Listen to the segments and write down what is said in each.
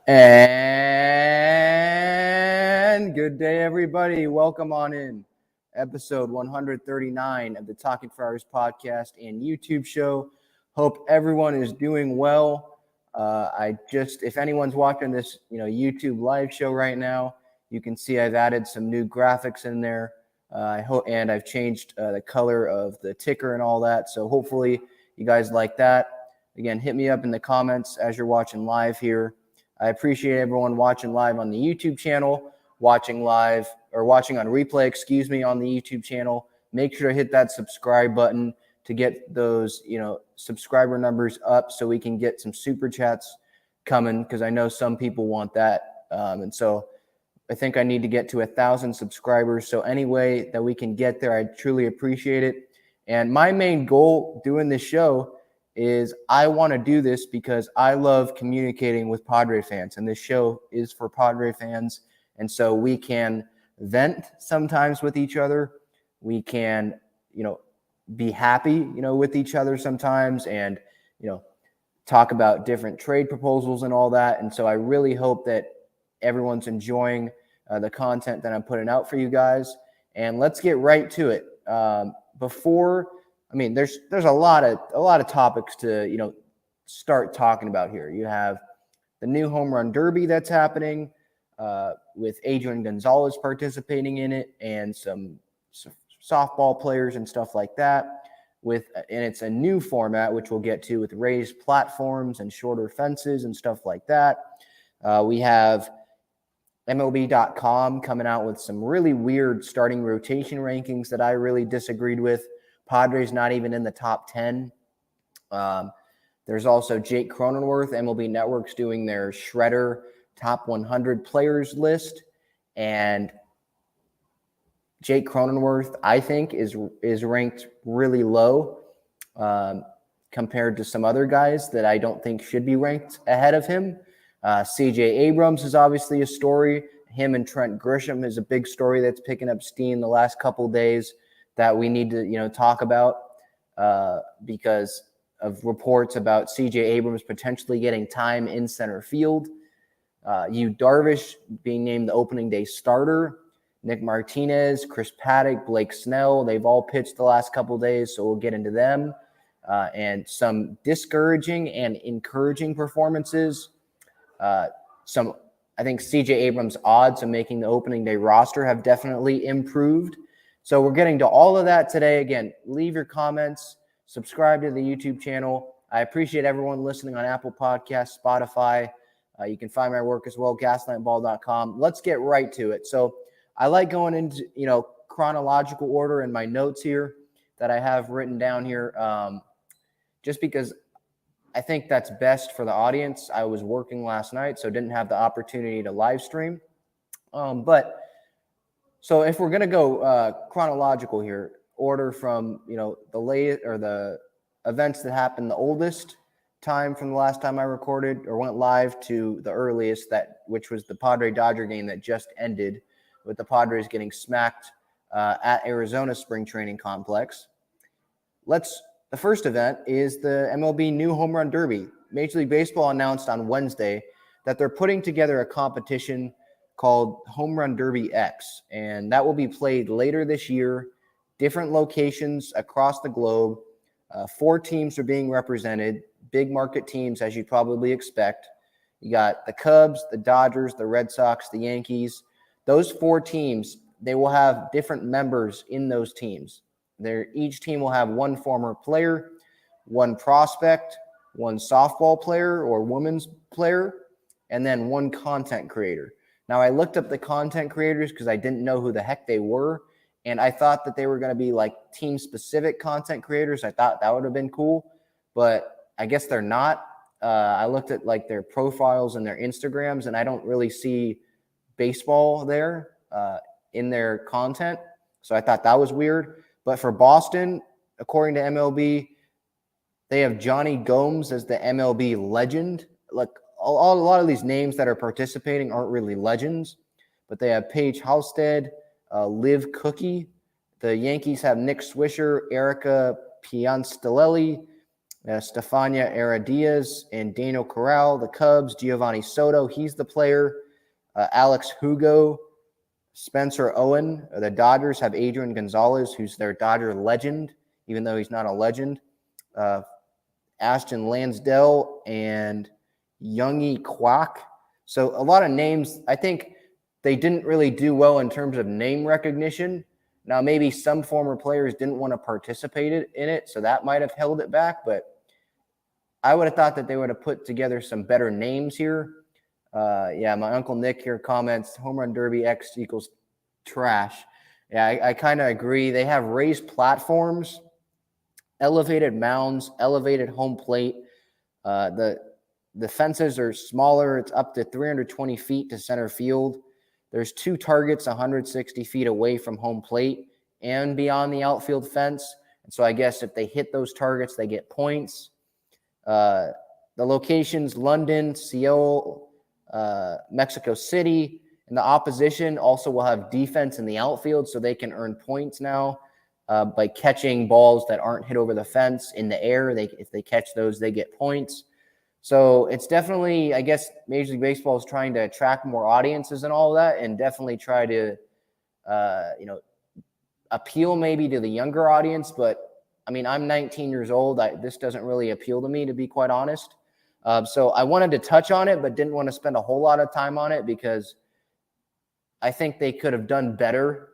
And good day, everybody. Welcome on in. Episode 139 of the Talking Friars podcast and YouTube show. Hope everyone is doing well. If anyone's watching this, YouTube live show right now, you can see I've added some new graphics in there. And I've changed the color of the ticker and all that. So hopefully you guys like that. Again, hit me up in the comments as you're watching live here. I appreciate everyone watching live on the YouTube channel, watching on replay, on the YouTube channel. Make sure to hit that subscribe button to get those, subscriber numbers up so we can get some super chats coming, because I know some people want that. And so I think I need to get to 1,000 subscribers. So any way that we can get there, I truly appreciate it. And my main goal doing this show is I want to do this because I love communicating with Padre fans, and this show is for Padre fans. And so we can vent sometimes with each other. We can, be happy, with each other sometimes, and, talk about different trade proposals and all that. And so I really hope that everyone's enjoying the content that I'm putting out for you guys. And let's get right to it. There's a lot of topics to, start talking about here. You have the new home run derby that's happening with Adrian Gonzalez participating in it, and some softball players and stuff like that. And it's a new format, which we'll get to, with raised platforms and shorter fences and stuff like that. We have MLB.com coming out with some really weird starting rotation rankings that I really disagreed with. Padres not even in the top 10. There's also Jake Cronenworth. MLB Network's doing their Shredder top 100 players list. And Jake Cronenworth, I think, is ranked really low compared to some other guys that I don't think should be ranked ahead of him. CJ Abrams is obviously a story. Him and Trent Grisham is a big story that's picking up steam the last couple of days that we need to, talk about because of reports about CJ Abrams potentially getting time in center field. Darvish being named the opening day starter. Nick Martinez, Chris Paddock, Blake Snell, they've all pitched the last couple of days, so we'll get into them. And some discouraging and encouraging performances. I think CJ Abrams' odds of making the opening day roster have definitely improved. So we're getting to all of that today. Again, leave your comments, subscribe to the YouTube channel. I appreciate everyone listening on Apple Podcasts, Spotify. You can find my work as well, gaslightball.com. Let's get right to it. So I like going into, chronological order in my notes here that I have written down here, just because I think that's best for the audience. I was working last night, so didn't have the opportunity to live stream. So if we're going to go chronological here, order from, the late or the events that happened the oldest time from the last time I recorded or went live to the earliest, which was the Padre-Dodger game that just ended, with the Padres getting smacked at Arizona Spring Training Complex. The first event is the MLB New Home Run Derby. Major League Baseball announced on Wednesday that they're putting together a competition called Home Run Derby X, and that will be played later this year, different locations across the globe. 4 teams are being represented, big market teams, as you probably expect. You got the Cubs, the Dodgers, the Red Sox, the Yankees. Those 4 teams, they will have different members in those teams. Each team will have 1 former player, 1 prospect, 1 softball player or women's player, and then 1 content creator. Now, I looked up the content creators because I didn't know who the heck they were, and I thought that they were going to be like team-specific content creators. I thought that would have been cool, but I guess they're not. I looked at like their profiles and their Instagrams, and I don't really see baseball there in their content, so I thought that was weird. But for Boston, according to MLB, they have Johnny Gomes as the MLB legend. Like a lot of these names that are participating aren't really legends, but they have Paige Halstead, Liv Cookie. The Yankees have Nick Swisher, Erica Pianstellelli, Stefania Heredias and Daniel Corral. The Cubs, Giovanni Soto, he's the player. Alex Hugo, Spencer Owen. The Dodgers have Adrian Gonzalez, who's their Dodger legend, even though he's not a legend. Ashton Lansdale and Youngie Kwak. So a lot of names. I think they didn't really do well in terms of name recognition. Now, maybe some former players didn't want to participate in it, so that might have held it back. But I would have thought that they would have put together some better names here. My Uncle Nick here comments, Home Run Derby X equals trash. Yeah, I kind of agree. They have raised platforms, elevated mounds, elevated home plate. The fences are smaller. It's up to 320 feet to center field. There's 2 targets 160 feet away from home plate and beyond the outfield fence. And so I guess if they hit those targets, they get points. The locations, London, Seoul, Mexico City, and the opposition also will have defense in the outfield, so they can earn points now by catching balls that aren't hit over the fence in the air. If they catch those, they get points. So it's definitely, I guess, Major League Baseball is trying to attract more audiences and all of that, and definitely try to, appeal maybe to the younger audience. But I mean, I'm 19 years old. This doesn't really appeal to me, to be quite honest. So I wanted to touch on it, but didn't want to spend a whole lot of time on it because I think they could have done better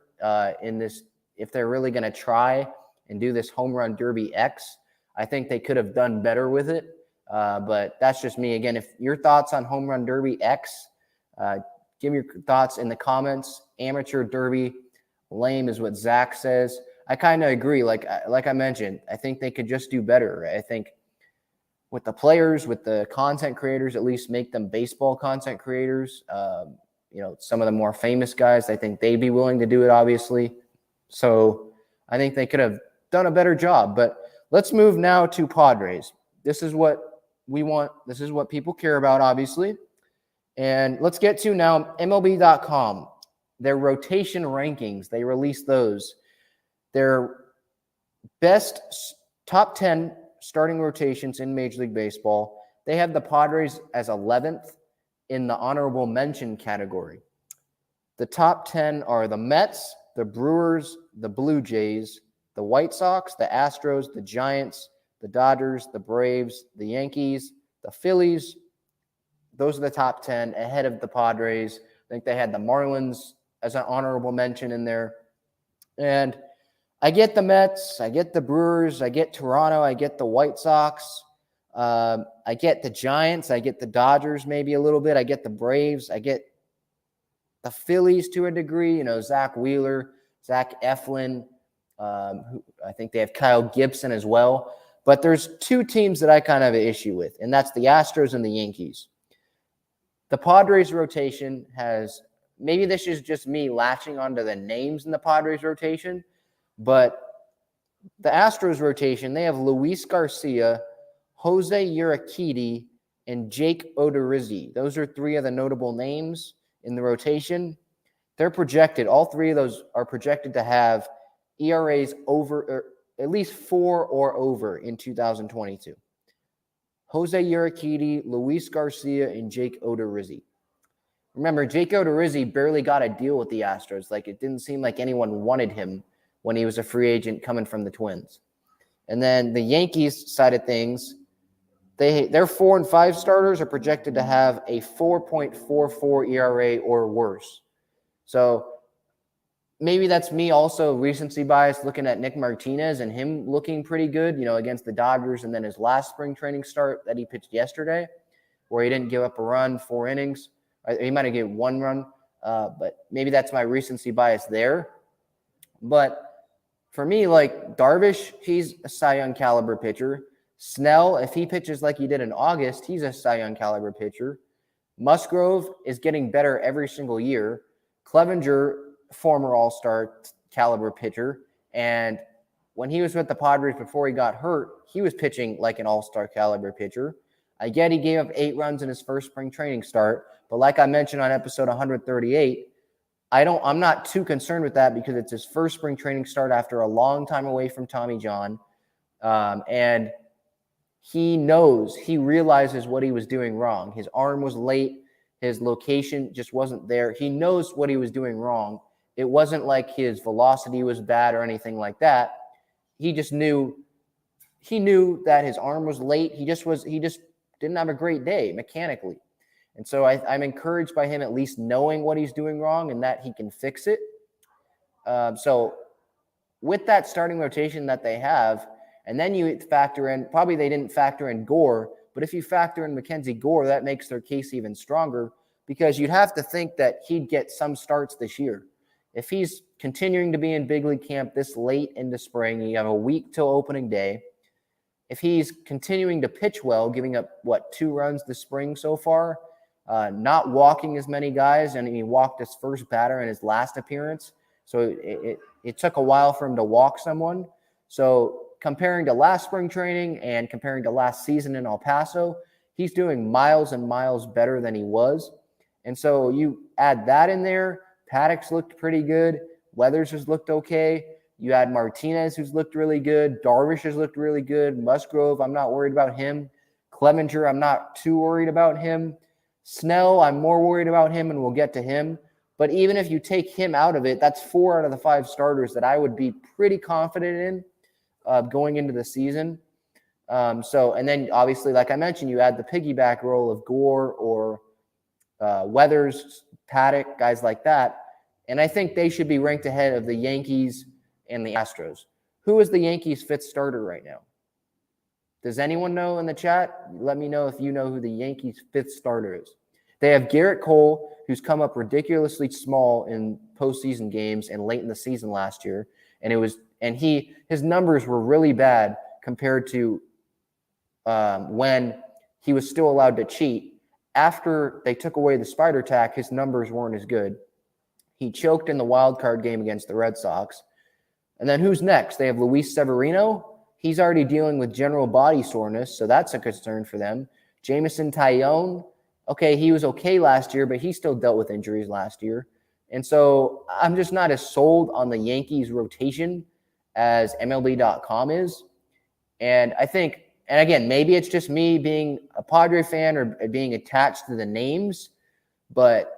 in this. If they're really going to try and do this Home Run Derby X, I think they could have done better with it. But that's just me. Again, if your thoughts on Home Run Derby X, give me your thoughts in the comments. Amateur Derby, lame is what Zach says. I kind of agree. Like I mentioned, I think they could just do better. I think with the players, with the content creators, at least make them baseball content creators. Some of the more famous guys, I think they'd be willing to do it, obviously. So I think they could have done a better job. But let's move now to Padres. This is what we want. This is what people care about, obviously. And let's get to now MLB.com. Their rotation rankings, they released those. Their best top 10 starting rotations in Major League Baseball. They have the Padres as 11th in the honorable mention category. The top 10 are the Mets, the Brewers, the Blue Jays, the White Sox, the Astros, the Giants, the Dodgers, the Braves, the Yankees, the Phillies. Those are the top 10 ahead of the Padres. I think they had the Marlins as an honorable mention in there. And I get the Mets, I get the Brewers, I get Toronto, I get the White Sox, I get the Giants, I get the Dodgers maybe a little bit, I get the Braves, I get the Phillies to a degree, Zach Wheeler, Zach Eflin, who I think they have Kyle Gibson as well. But there's 2 teams that I kind of have an issue with, and that's the Astros and the Yankees. The Padres rotation has, maybe this is just me latching onto the names in the Padres rotation, but the Astros rotation, they have Luis Garcia, Jose Urquidy, and Jake Odorizzi. Those are 3 of the notable names in the rotation. They're projected, all 3 of those are projected to have ERAs over, or at least 4 or over in 2022. Jose Urquidy, Luis Garcia, and Jake Odorizzi. Remember, Jake Odorizzi barely got a deal with the Astros. Like, it didn't seem like anyone wanted him when he was a free agent coming from the Twins. And then the Yankees side of things, their 4 and 5 starters are projected to have a 4.44 ERA or worse. So maybe that's me also recency bias looking at Nick Martinez and him looking pretty good, against the Dodgers, and then his last spring training start that he pitched yesterday where he didn't give up a run, 4 innings. He might have given 1 run, but maybe that's my recency bias there. But for me, like Darvish, he's a Cy Young caliber pitcher. Snell, if he pitches like he did in August, he's a Cy Young caliber pitcher. Musgrove is getting better every single year. Clevenger, former All-Star caliber pitcher. And when he was with the Padres before he got hurt, he was pitching like an All-Star caliber pitcher. I get he gave up 8 runs in his first spring training start, but like I mentioned on episode 138, I'm not too concerned with that because it's his first spring training start after a long time away from Tommy John. And he realizes what he was doing wrong. His arm was late. His location just wasn't there. He knows what he was doing wrong. It wasn't like his velocity was bad or anything like that. He just knew that his arm was late. He just didn't have a great day mechanically. And so I'm encouraged by him at least knowing what he's doing wrong and that he can fix it. So with that starting rotation that they have, and then you factor in, probably they didn't factor in Gore, but if you factor in Mackenzie Gore, that makes their case even stronger because you'd have to think that he'd get some starts this year. If he's continuing to be in big league camp this late into spring, you have a week till opening day. If he's continuing to pitch well, giving up, 2 runs this spring so far, not walking as many guys, and he walked his first batter in his last appearance. So it took a while for him to walk someone. So comparing to last spring training and comparing to last season in El Paso, he's doing miles and miles better than he was. And so you add that in there. Paddock's looked pretty good. Weathers has looked okay. You had Martinez, who's looked really good. Darvish has looked really good. Musgrove, I'm not worried about him. Clevenger, I'm not too worried about him. Snell, I'm more worried about him, and we'll get to him. But even if you take him out of it, that's 4 out of the 5 starters that I would be pretty confident in going into the season. And then obviously, like I mentioned, you add the piggyback role of Gore or Weathers, Paddock, guys like that. And I think they should be ranked ahead of the Yankees and the Astros. Who is the Yankees' 5th starter right now? Does anyone know in the chat? Let me know if you know who the Yankees' 5th starter is. They have Garrett Cole, who's come up ridiculously small in postseason games and late in the season last year. And his numbers were really bad compared to when he was still allowed to cheat. After they took away the spider tack, his numbers weren't as good. He choked in the wild card game against the Red Sox. And then who's next? They have Luis Severino. He's already dealing with general body soreness, so that's a concern for them. Jameson Taillon. Okay, he was okay last year, but he still dealt with injuries last year. And so I'm just not as sold on the Yankees rotation as MLB.com is. And I think, and again, maybe it's just me being a Padre fan or being attached to the names, but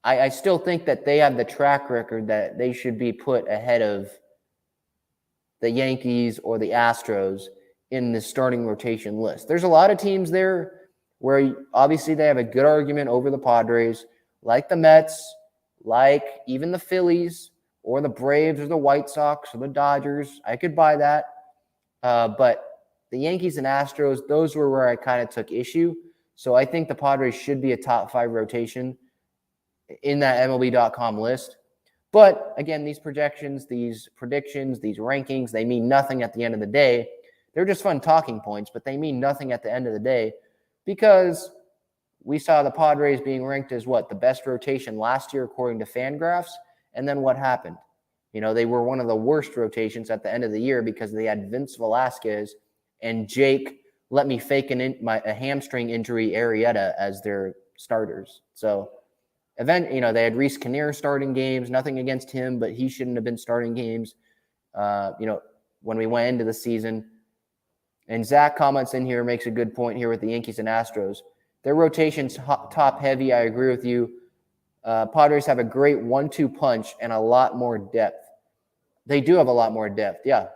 I still think that they have the track record that they should be put ahead of the Yankees or the Astros in the starting rotation list. There's a lot of teams there where obviously they have a good argument over the Padres, like the Mets, like even the Phillies or the Braves or the White Sox or the Dodgers. I could buy that. But the Yankees and Astros, those were where I kind of took issue. So I think the Padres should be a top 5 rotation in that MLB.com list. But again, these projections, these predictions, these rankings, they mean nothing at the end of the day. They're just fun talking points, but they mean nothing at the end of the day because we saw the Padres being ranked as the best rotation last year according to Fangraphs. And then what happened? They were one of the worst rotations at the end of the year because they had Vince Velasquez and Jake, let me fake a hamstring injury, Arrieta as their starters. So they had Reese Kinnear starting games, nothing against him, but he shouldn't have been starting games, when we went into the season. And Zach comments in here, makes a good point here with the Yankees and Astros. Their rotation's top heavy. I agree with you. Padres have a great 1-2 punch and a lot more depth. They do have a lot more depth, yeah.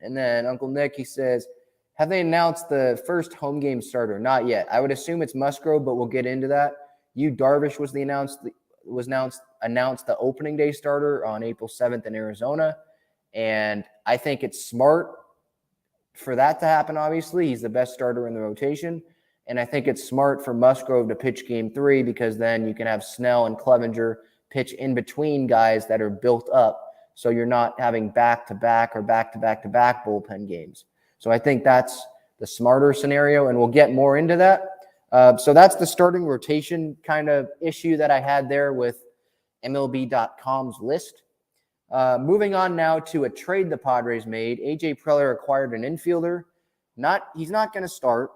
And then Uncle Nick, he says, have they announced the first home game starter? Not yet. I would assume it's Musgrove, but we'll get into that. Darvish was announced the opening day starter on April 7th in Arizona. And I think it's smart for that to happen, obviously. He's the best starter in the rotation. And I think it's smart for Musgrove to pitch game 3 because then you can have Snell and Clevenger pitch in between guys that are built up. So you're not having back-to-back or back-to-back-to-back bullpen games. So I think that's the smarter scenario, and we'll get more into that. So that's the starting rotation kind of issue that I had there with MLB.com's list. Moving on now to a trade the Padres made. A.J. Preller acquired an infielder. He's not going to start.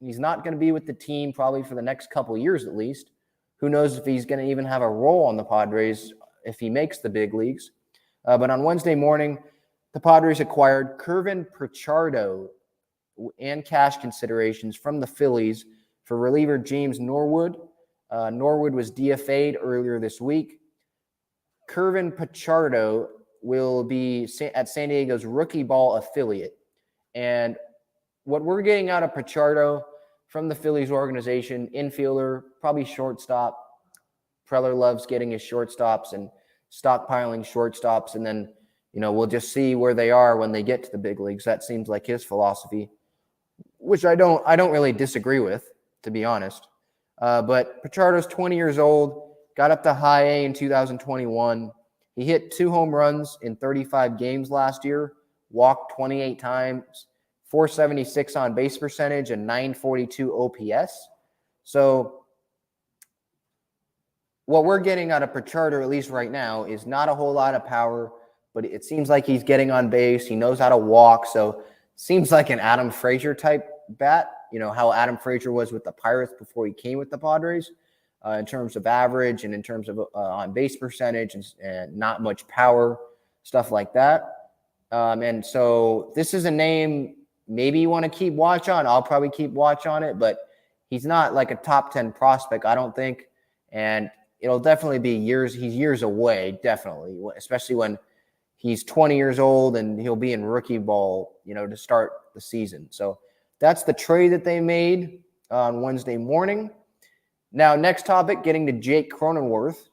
He's not going to be with the team probably for the next couple years at least. Who knows if he's going to even have a role on the Padres if he makes the big leagues. But on Wednesday morning, the Padres acquired Curvin Pichardo and cash considerations from the Phillies for reliever James Norwood. Norwood was DFA'd earlier this week. Kervin Pachardo will be at San Diego's rookie ball affiliate. And what we're getting out of Pachardo from the Phillies organization, infielder, probably shortstop. Preller loves getting his shortstops and stockpiling shortstops. And then, we'll just see where they are when they get to the big leagues. That seems like his philosophy, which I don't really disagree with, to be honest. But Pachardo's 20 years old, got up to high A in 2021. He hit 2 home runs in 35 games last year, walked 28 times, 476 on base percentage, and 942 OPS. So what we're getting out of Pachardo, at least right now, is not a whole lot of power, but it seems like he's getting on base. He knows how to walk. So seems like an Adam Frazier type bat, how Adam Frazier was with the Pirates before he came with the Padres, in terms of average and in terms of on base percentage and not much power, stuff like that. And so this is a name maybe you want to keep watch on. I'll probably keep watch on it, but he's not like a top 10 prospect, I don't think. And it'll definitely be years. He's years away, definitely, especially when he's 20 years old and he'll be in rookie ball, to start the season. So that's the trade that they made on Wednesday morning. Now, next topic, getting to Jake Cronenworth.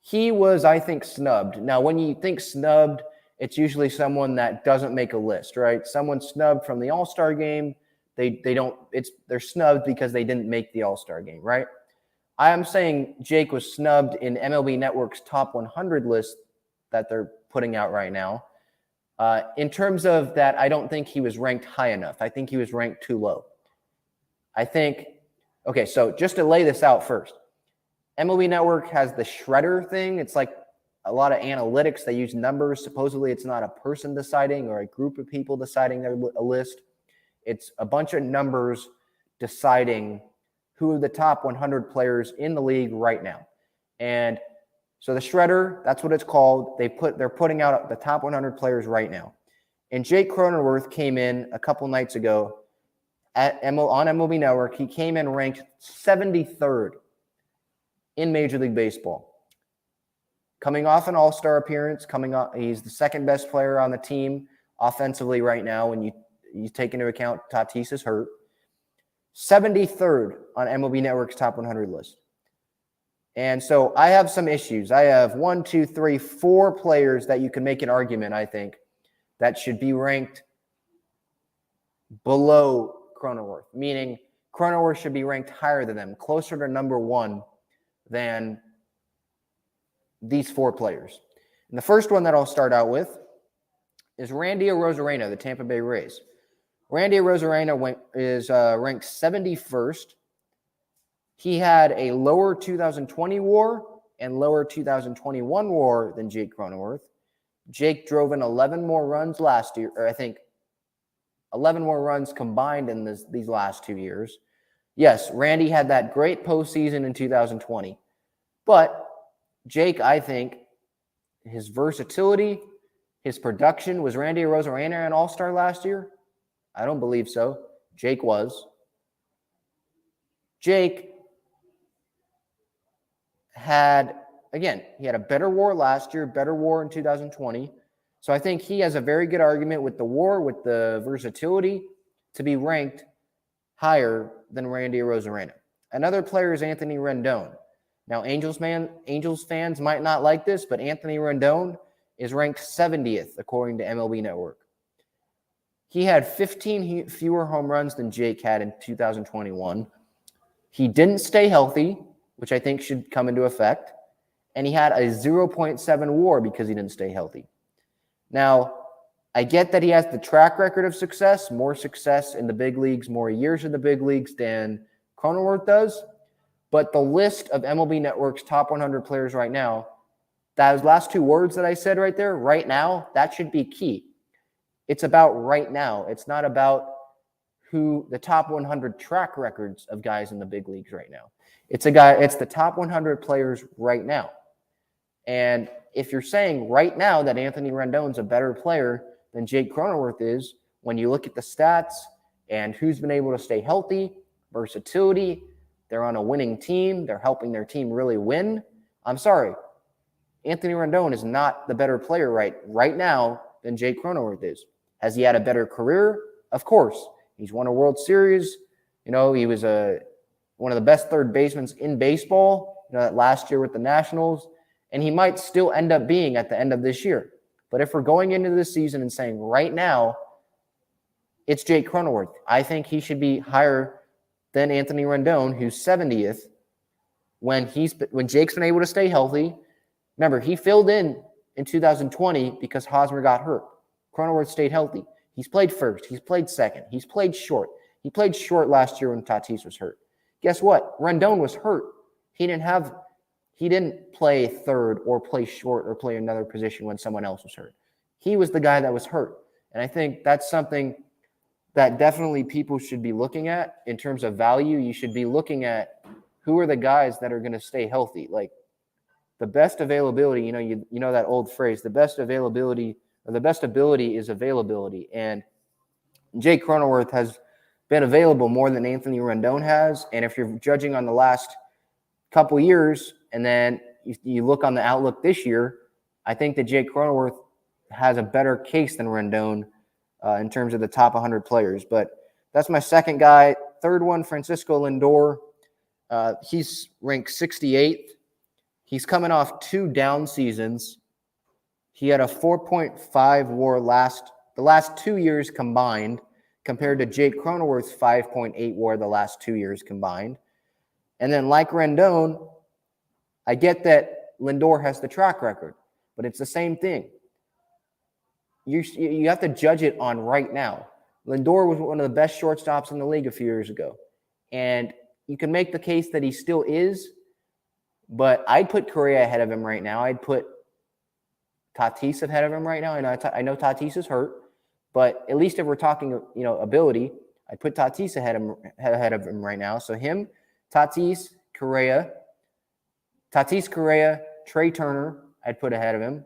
He was, I think, snubbed. Now, when you think snubbed, it's usually someone that doesn't make a list, right? Someone snubbed from the All-Star game. They're snubbed because they didn't make the All-Star game, right? I am saying Jake was snubbed in MLB Network's top 100 list that they're putting out right now. In terms of that, I don't think he was ranked high enough. I think he was ranked too low. Okay, so just to lay this out first, MLB Network has the shredder thing. It's like a lot of analytics. They use numbers. Supposedly, it's not a person deciding or a group of people deciding a list. It's a bunch of numbers deciding who are the top 100 players in the league right now. And so the shredder, that's what it's called. They're putting out the top 100 players right now. And Jake Cronenworth came in a couple nights ago on MLB Network. He came in ranked 73rd in Major League Baseball. Coming off an All-Star appearance, he's the second best player on the team offensively right now when you take into account Tatis is hurt. 73rd on MLB Network's top 100 list. And so I have some issues. I have 4 players that you can make an argument, I think, that should be ranked below Cronenworth, meaning Cronenworth should be ranked higher than them, closer to number 1 than these 4 players. And the first one that I'll start out with is Randy Arozarena, the Tampa Bay Rays. Randy Arozarena is ranked 71st. He had a lower 2020 WAR and lower 2021 WAR than Jake Cronenworth. Jake drove in 11 more runs last year, or I think 11 more runs combined in these last 2 years. Yes, Randy had that great postseason in 2020. But Jake, I think, his versatility, his production, was Randy Arozarena an All-Star last year? I don't believe so. Jake was. Jake had a better WAR last year, better WAR in 2020. So I think he has a very good argument with the WAR, with the versatility, to be ranked higher than Randy Arozarena. Another player is Anthony Rendon. Now, Angels fans might not like this, but Anthony Rendon is ranked 70th according to MLB Network. He had 15 fewer home runs than Jake had in 2021. He didn't stay healthy, which I think should come into effect. And he had a 0.7 WAR because he didn't stay healthy. Now, I get that he has the track record of success, more success in the big leagues, more years in the big leagues than Cronenworth does. But the list of MLB Network's top 100 players right now, those last 2 words that I said right there, right now, that should be key. It's about right now. It's not about who the top 100 track records of guys in the big leagues right now. It's the top 100 players right now. And if you're saying right now that Anthony Rendon's a better player than Jake Cronenworth is, when you look at the stats and who's been able to stay healthy, versatility, they're on a winning team, they're helping their team really win. I'm sorry, Anthony Rendon is not the better player right now than Jake Cronenworth is. Has he had a better career? Of course. He's won a World Series. He was one of the best third basemen in baseball, that last year with the Nationals, and he might still end up being at the end of this year. But if we're going into this season and saying right now, it's Jake Cronenworth, I think he should be higher than Anthony Rendon, who's 70th, when Jake's been able to stay healthy. Remember, he filled in 2020 because Hosmer got hurt. Cronenworth stayed healthy. He's played first. He's played second. He's played short. He played short last year when Tatis was hurt. Guess what? Rendon was hurt. He didn't play third or play short or play another position when someone else was hurt. He was the guy that was hurt. And I think that's something that definitely people should be looking at in terms of value. You should be looking at who are the guys that are going to stay healthy. Like the best availability, you know that old phrase, the best availability or the best ability is availability. And Jake Cronenworth has been available more than Anthony Rendon has. And if you're judging on the last couple years and then you look on the outlook this year, I think that Jake Cronenworth has a better case than Rendon in terms of the top 100 players. But that's my second guy. Third one, Francisco Lindor. He's ranked 68th. He's coming off 2 down seasons. He had a 4.5 WAR the last 2 years combined, compared to Jake Cronenworth's 5.8 WAR the last 2 years combined. And then like Rendon, I get that Lindor has the track record, but it's the same thing. You have to judge it on right now. Lindor was one of the best shortstops in the league a few years ago. And you can make the case that he still is, but I'd put Correa ahead of him right now. I'd put Tatis ahead of him right now. I know Tatis is hurt, but at least if we're talking, ability, I'd put Tatis ahead of him right now. So him, Tatis, Correa, Trey Turner, I'd put ahead of him.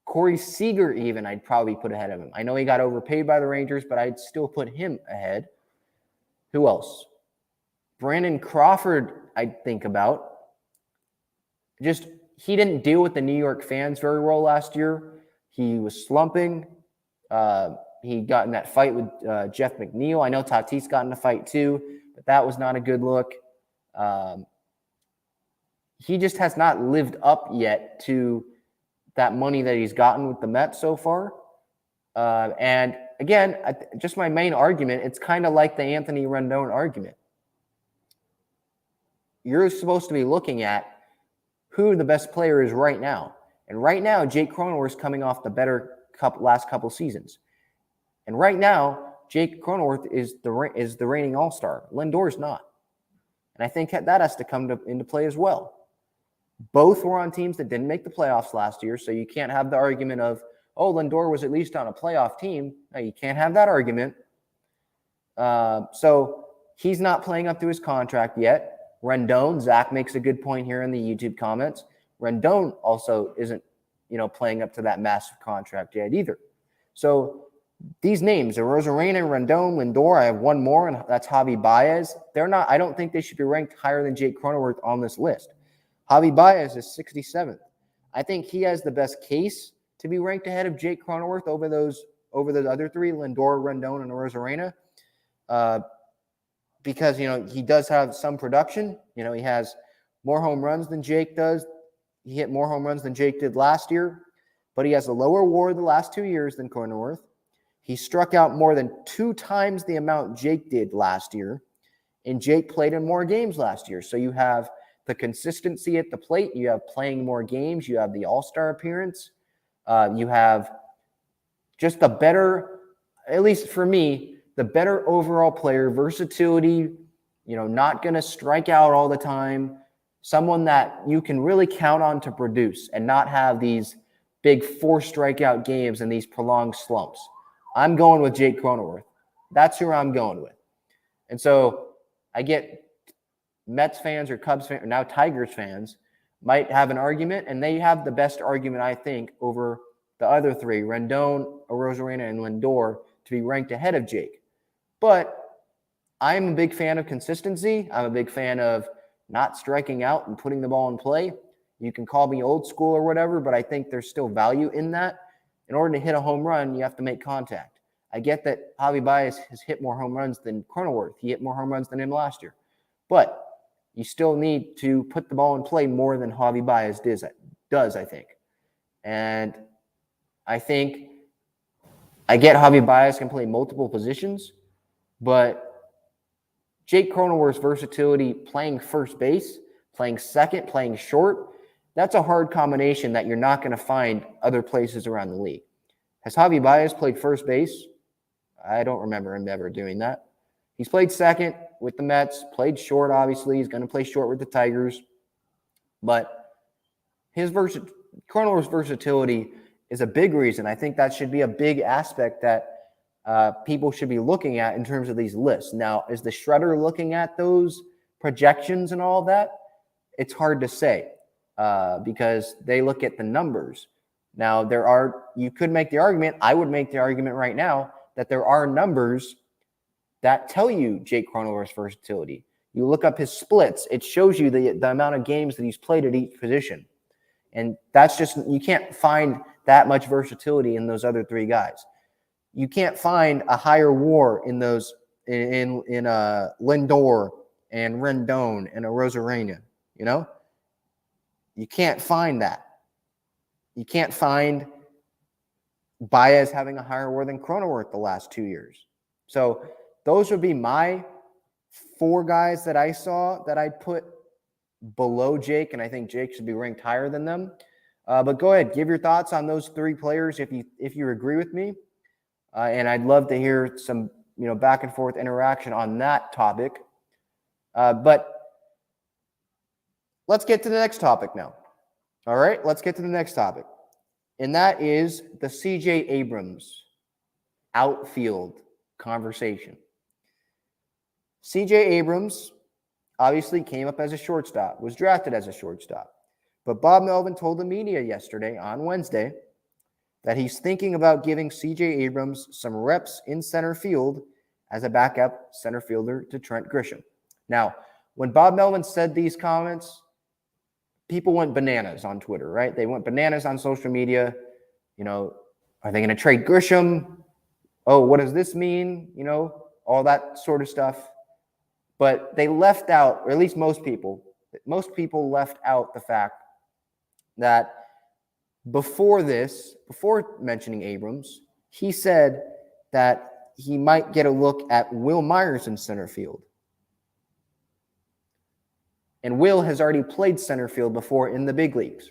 Corey Seager even I'd probably put ahead of him. I know he got overpaid by the Rangers, but I'd still put him ahead. Who else? Brandon Crawford, I'd think about. He didn't deal with the New York fans very well last year. He was slumping. He got in that fight with Jeff McNeil. I know Tatis got in a fight too, but that was not a good look. He just has not lived up yet to that money that he's gotten with the Mets so far. And again, just my main argument, it's kind of like the Anthony Rendon argument. You're supposed to be looking at who the best player is right now. And right now, Jake Cronenworth is coming off the better last couple seasons. And right now, Jake Cronenworth is the reigning All-Star. Lindor's not. And I think that has to come into play as well. Both were on teams that didn't make the playoffs last year, so you can't have the argument of, Lindor was at least on a playoff team. No, you can't have that argument. So he's not playing up to his contract yet. Rendon, Zach makes a good point here in the YouTube comments. Rendon also isn't, playing up to that massive contract yet either. So these names, Arozarena, Rendon, Lindor, I have one more, and that's Javi Baez. I don't think they should be ranked higher than Jake Cronenworth on this list. Javi Baez is 67th. I think he has the best case to be ranked ahead of Jake Cronenworth over those other three, Lindor, Rendon, and Arozarena. Because, he does have some production. He has more home runs than Jake does. He hit more home runs than Jake did last year, but he has a lower WAR the last 2 years than Cronenworth. He struck out more than 2 times the amount Jake did last year, and Jake played in more games last year. So you have the consistency at the plate. You have playing more games. You have the All-Star appearance. You have just the better, at least for me, the better overall player, versatility, not going to strike out all the time, someone that you can really count on to produce and not have these big 4 strikeout games and these prolonged slumps. I'm going with Jake Cronenworth. That's who I'm going with. And so I get Mets fans or Cubs fans, or now Tigers fans, might have an argument, and they have the best argument, I think, over the other three, Rendon, Rosario, and Lindor, to be ranked ahead of Jake. But I'm a big fan of consistency. I'm a big fan of not striking out and putting the ball in play. You can call me old school or whatever, but I think there's still value in that. In order to hit a home run, you have to make contact. I get that Javi Baez has hit more home runs than Cronenworth. He hit more home runs than him last year. But you still need to put the ball in play more than Javi Baez does, I think. And I think I get Javi Baez can play multiple positions, but Jake Cronenworth's versatility playing first base, playing second, playing short, that's a hard combination that you're not going to find other places around the league. Has Javi Baez played first base? I don't remember him ever doing that. He's played second with the Mets, played short, obviously. He's going to play short with the Tigers. But Cronenworth's versatility is a big reason. I think that should be a big aspect that people should be looking at in terms of these lists. Now, is the Shredder looking at those projections and all that? It's hard to say because they look at the numbers. Now, you could make the argument, I would make the argument right now, that there are numbers that tell you Jake Cronenworth's versatility. You look up his splits, it shows you the amount of games that he's played at each position. And that's just, you can't find that much versatility in those other three guys. You can't find a higher WAR in those in Lindor and Rendon and a Rosario, you know? You can't find that. You can't find Baez having a higher WAR than Cronenworth the last 2 years. So those would be my four guys that I saw that I'd put below Jake, and I think Jake should be ranked higher than them. But go ahead, give your thoughts on those three players if you agree with me. And I'd love to hear some back and forth interaction on that topic. But let's get to the next topic now. All right, let's get to the next topic. And that is the C.J. Abrams outfield conversation. C.J. Abrams obviously came up as a shortstop, was drafted as a shortstop. But Bob Melvin told the media yesterday, on Wednesday, that he's thinking about giving C.J. Abrams some reps in center field as a backup center fielder to Trent Grisham. Now, when Bob Melvin said these comments, people went bananas on Twitter, right? They went bananas on social media. Are they going to trade Grisham? Oh, what does this mean? All that sort of stuff. But they left out, or at least most people left out the fact that before mentioning Abrams, he said that he might get a look at Wil Myers in center field. And Will has already played center field before in the big leagues.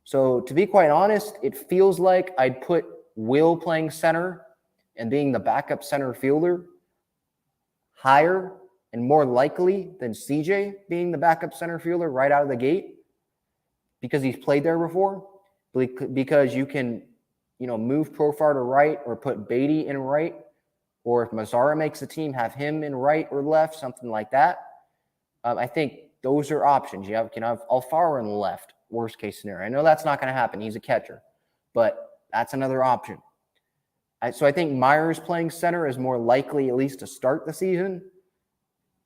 So to be quite honest, it feels like I'd put Will playing center and being the backup center fielder higher and more likely than CJ being the backup center fielder right out of the gate because he's played there before. Because you can, move Profar to right or put Beatty in right. Or if Mazzara makes the team, have him in right or left, something like that. I think those are options. You can have Alfaro in left, worst case scenario. I know that's not going to happen. He's a catcher. But that's another option. So I think Myers playing center is more likely at least to start the season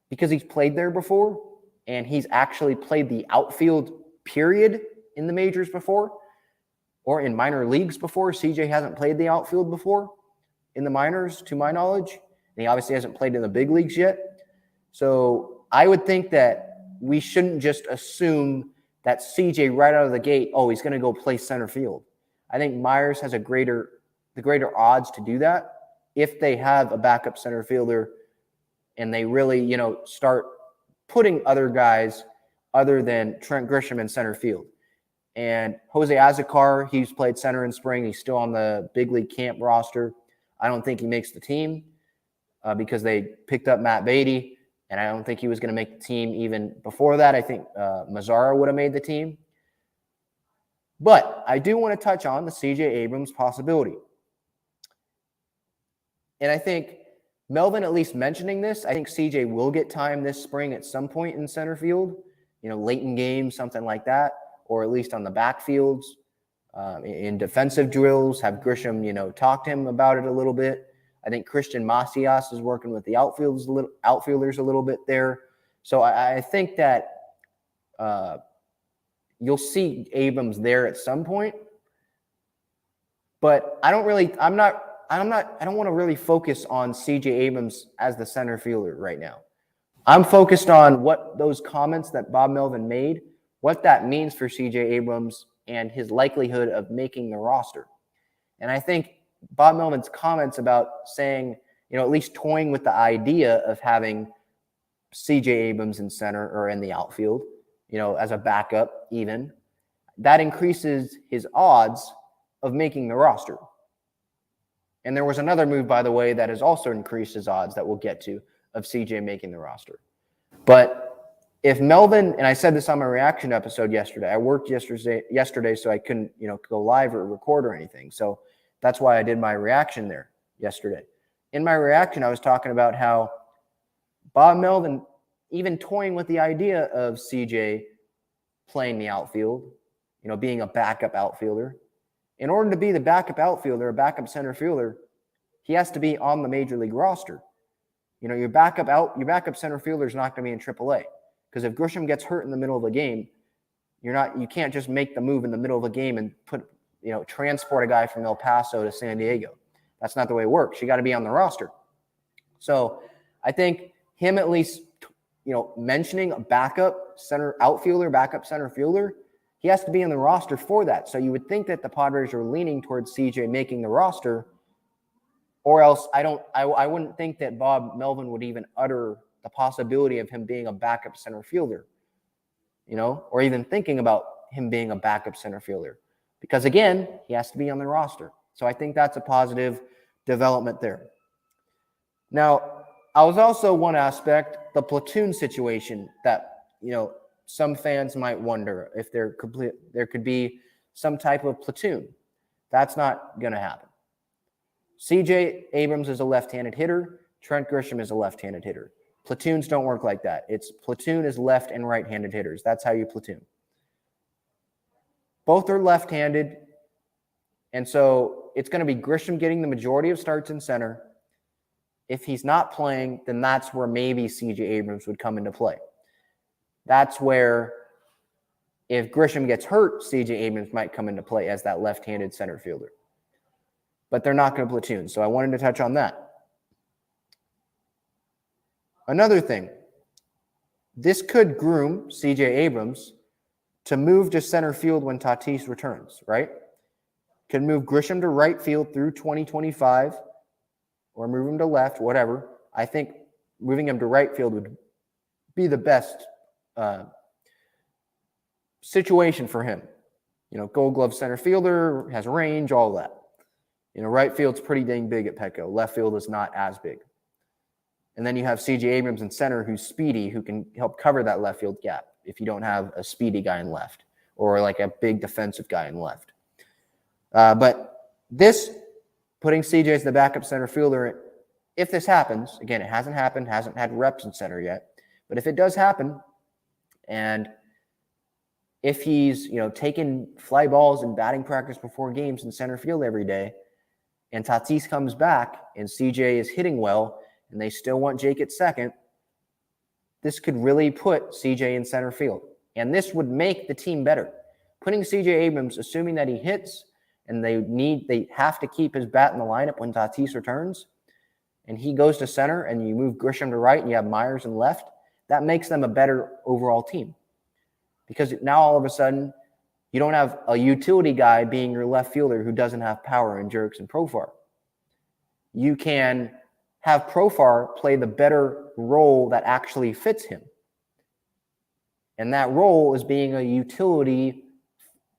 because he's played there before and he's actually played the outfield period in the majors before or in minor leagues before. CJ hasn't played the outfield before in the minors, to my knowledge. And he obviously hasn't played in the big leagues yet. So I would think that we shouldn't just assume that CJ right out of the gate, he's going to go play center field. I think Myers has the greater odds to do that if they have a backup center fielder and they really, start putting other guys other than Trent Grisham in center field. And Jose Azocar, he's played center in spring. He's still on the big league camp roster. I don't think he makes the team because they picked up Matt Beatty. And I don't think he was going to make the team even before that. I think Mazzara would have made the team. But I do want to touch on the C.J. Abrams possibility. And I think Melvin at least mentioning this, I think C.J. will get time this spring at some point in center field, late in games, something like that, or at least on the backfields. in defensive drills, have Grisham, talk to him about it a little bit. I think Christian Macias is working with the outfielders a little bit there. So I think that you'll see Abrams there at some point. But I don't want to really focus on CJ Abrams as the center fielder right now. I'm focused on what those comments that Bob Melvin made, what that means for CJ Abrams and his likelihood of making the roster. And I think Bob Melvin's comments about saying, at least toying with the idea of having CJ Abrams in center or in the outfield, as a backup even, that increases his odds of making the roster. And there was another move, by the way, that has also increased his odds that we'll get to of CJ making the roster. But if Melvin, and I said this on my reaction episode yesterday, I worked yesterday so I couldn't, go live or record or anything. So that's why I did my reaction there yesterday. In my reaction, I was talking about how Bob Melvin, even toying with the idea of CJ playing the outfield, being a backup outfielder. In order to be the backup outfielder, a backup center fielder, he has to be on the major league roster. Your backup center fielder is not going to be in AAA, because if Grisham gets hurt in the middle of a game, you can't just make the move in the middle of a game and transport a guy from El Paso to San Diego. That's not the way it works. You got to be on the roster. So I think him at least, mentioning a backup center fielder, he has to be on the roster for that. So you would think that the Padres are leaning towards CJ making the roster, or else I wouldn't think that Bob Melvin would even utter the possibility of him being a backup center fielder, or even thinking about him being a backup center fielder, because again, he has to be on the roster. So I think that's a positive development there. Now, I was also one aspect, the platoon situation that, some fans might wonder if there could be some type of platoon. That's not going to happen. CJ Abrams is a left-handed hitter. Trent Grisham is a left-handed hitter. Platoons don't work like that. Platoon is left and right-handed hitters. That's how you platoon. Both are left-handed, and so it's going to be Grisham getting the majority of starts in center. If he's not playing, then that's where maybe CJ Abrams would come into play. That's where, if Grisham gets hurt, CJ Abrams might come into play as that left-handed center fielder. But they're not going to platoon, so I wanted to touch on that. Another thing, this could groom CJ Abrams to move to center field when Tatis returns, right? Could move Grisham to right field through 2025 or move him to left, whatever. I think moving him to right field would be the best situation for him. Gold glove center fielder, has range, all that. Right field's pretty dang big at Petco. Left field is not as big. And then you have CJ Abrams in center, who's speedy, who can help cover that left field gap if you don't have a speedy guy in left or like a big defensive guy in left. But this, putting CJ as the backup center fielder, if this happens, again, it hasn't happened, hasn't had reps in center yet, but if it does happen, and if he's, taking fly balls and batting practice before games in center field every day, and Tatis comes back and CJ is hitting well, and they still want Jake at second, this could really put CJ in center field. And this would make the team better. Putting CJ Abrams, assuming that he hits, and they have to keep his bat in the lineup when Tatis returns, and he goes to center, and you move Grisham to right, and you have Myers in left, that makes them a better overall team. Because now all of a sudden, you don't have a utility guy being your left fielder who doesn't have power and jerks and Profar. You can have Profar play the better role that actually fits him. And that role is being a utility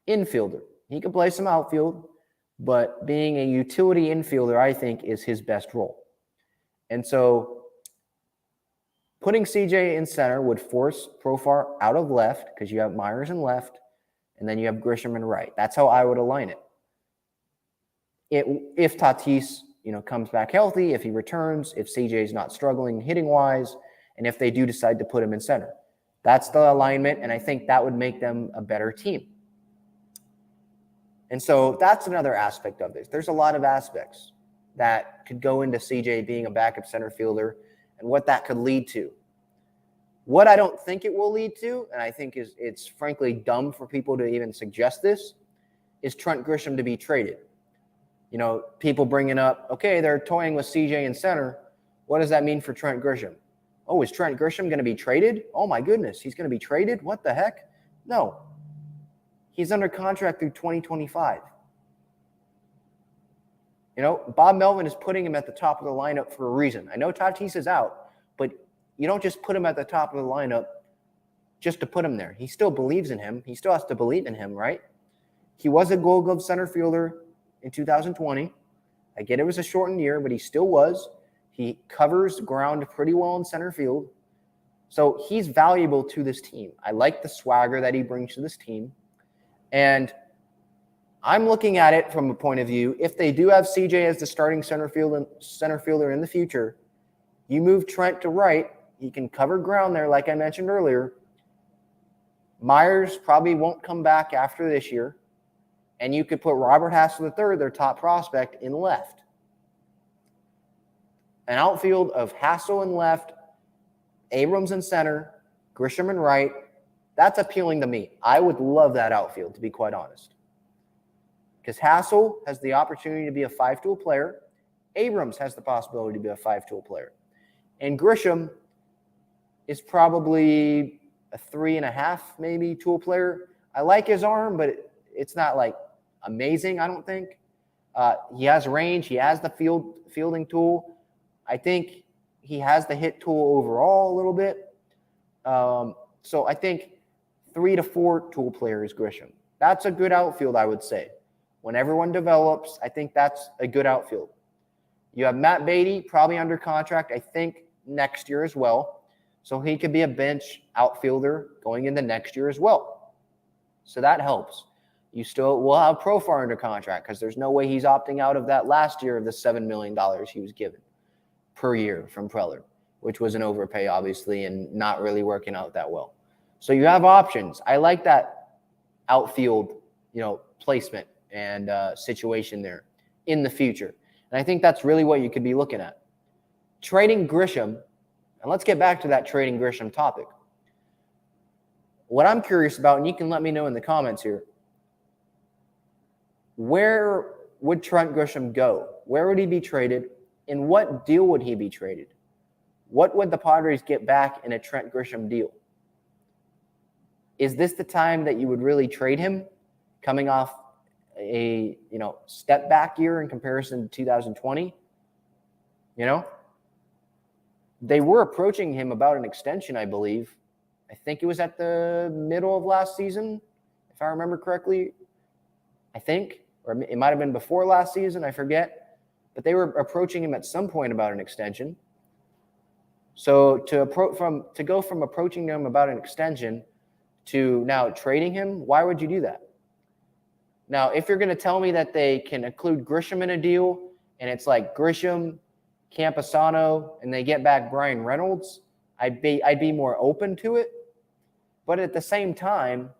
infielder. He can play some outfield, but being a utility infielder, I think, is his best role. And so putting CJ in center would force Profar out of left because you have Myers in left, and then you have Grisham in right. That's how I would align it. If Tatis, comes back healthy, if he returns, if CJ is not struggling hitting-wise, and if they do decide to put him in center. That's the alignment, and I think that would make them a better team. And so that's another aspect of this. There's a lot of aspects that could go into CJ being a backup center fielder and what that could lead to. What I don't think it will lead to, and I think it's frankly dumb for people to even suggest this, is Trent Grisham to be traded. You know, people bringing up, okay, they're toying with CJ in center. What does that mean for Trent Grisham? Oh, is Trent Grisham going to be traded? Oh, my goodness, he's going to be traded? What the heck? No. He's under contract through 2025. You know, Bob Melvin is putting him at the top of the lineup for a reason. I know Tatis is out, but you don't just put him at the top of the lineup just to put him there. He still believes in him. He still has to believe in him, right? He was a Gold Glove center fielder in 2020. I get it was a shortened year, but he still was. He covers ground pretty well in center field. So he's valuable to this team. I like the swagger that he brings to this team. And I'm looking at it from a point of view, if they do have CJ as the starting center fielder in the future, you move Trent to right, he can cover ground there, like I mentioned earlier. Myers probably won't come back after this year. And you could put Robert Hassel III, their top prospect, in left. An outfield of Hassel in left, Abrams in center, Grisham in right. That's appealing to me. I would love that outfield, to be quite honest. Because Hassel has the opportunity to be a 5-tool player. Abrams has the possibility to be a 5-tool player. And Grisham is probably a 3.5 maybe tool player. I like his arm, but it's not like amazing, I don't think. He has range. He has the fielding tool. I think he has the hit tool overall a little bit. So I think 3 to 4 tool player is Grisham. That's a good outfield, I would say. When everyone develops, I think that's a good outfield. You have Matt Beatty, probably under contract, I think, next year as well. So he could be a bench outfielder going into next year as well. So that helps. You still will have Profar under contract because there's no way he's opting out of that last year of the $7 million he was given per year from Preller, which was an overpay, obviously, and not really working out that well. So you have options. I like that outfield, placement and situation there in the future. And I think that's really what you could be looking at. Trading Grisham, and let's get back to that trading Grisham topic. What I'm curious about, and you can let me know in the comments here, where would Trent Grisham go? Where would he be traded? In what deal would he be traded? What would the Padres get back in a Trent Grisham deal? Is this the time that you would really trade him coming off a, step back year in comparison to 2020? They were approaching him about an extension, I believe. I think it was at the middle of last season, if I remember correctly. I think, or it might have been before last season, I forget. But they were approaching him at some point about an extension. So to go from approaching him about an extension to now trading him, why would you do that? Now, if you're going to tell me that they can include Grisham in a deal, and it's like Grisham, Campusano, and they get back Bryan Reynolds, I'd be more open to it. But at the same time,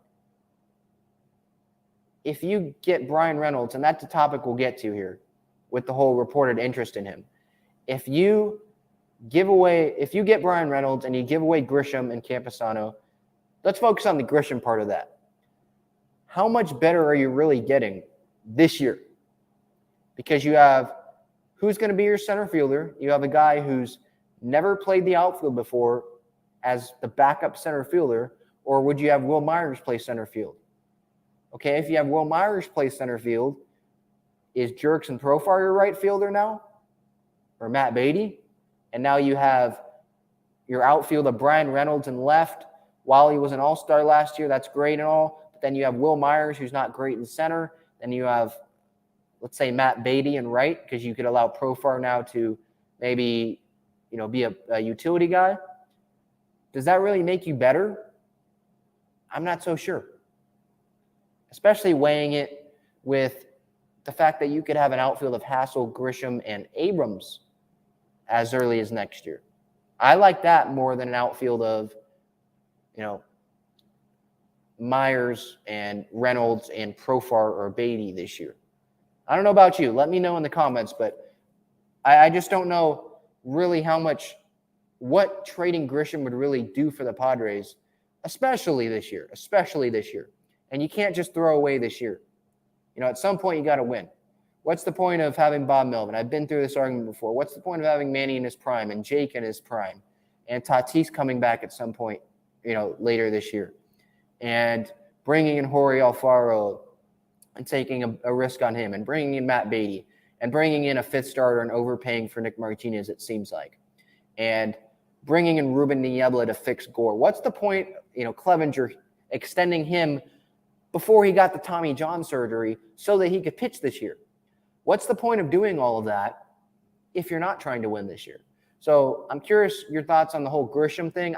if you get Bryan Reynolds, and that's the topic we'll get to here with the whole reported interest in him, if you get Bryan Reynolds and you give away Grisham and Campusano, let's focus on the Grisham part of that. How much better are you really getting this year? Because you have who's going to be your center fielder. You have a guy who's never played the outfield before as the backup center fielder, or would you have Will Myers play center field? Okay, if you have Will Myers play center field, is Jurickson Profar your right fielder now? Or Matt Beatty? And now you have your outfield of Bryan Reynolds in left. While he was an all-star last year, that's great and all. But then you have Will Myers, who's not great in center. Then you have, let's say, Matt Beatty in right, because you could allow Profar now to maybe, be a utility guy. Does that really make you better? I'm not so sure. Especially weighing it with the fact that you could have an outfield of Hassel, Grisham, and Abrams as early as next year. I like that more than an outfield of, Myers and Reynolds and Profar or Beatty this year. I don't know about you. Let me know in the comments, but I just don't know really what trading Grisham would really do for the Padres, especially this year. And you can't just throw away this year. At some point you got to win. What's the point of having Bob Melvin? I've been through this argument before. What's the point of having Manny in his prime and Jake in his prime and Tatis coming back at some point, later this year, and bringing in Jorge Alfaro and taking a risk on him, and bringing in Matt Beatty, and bringing in a fifth starter and overpaying for Nick Martinez, it seems like, and bringing in Ruben Niebla to fix Gore? What's the point, Clevenger extending him before he got the Tommy John surgery so that he could pitch this year? What's the point of doing all of that if you're not trying to win this year? So I'm curious your thoughts on the whole Grisham thing.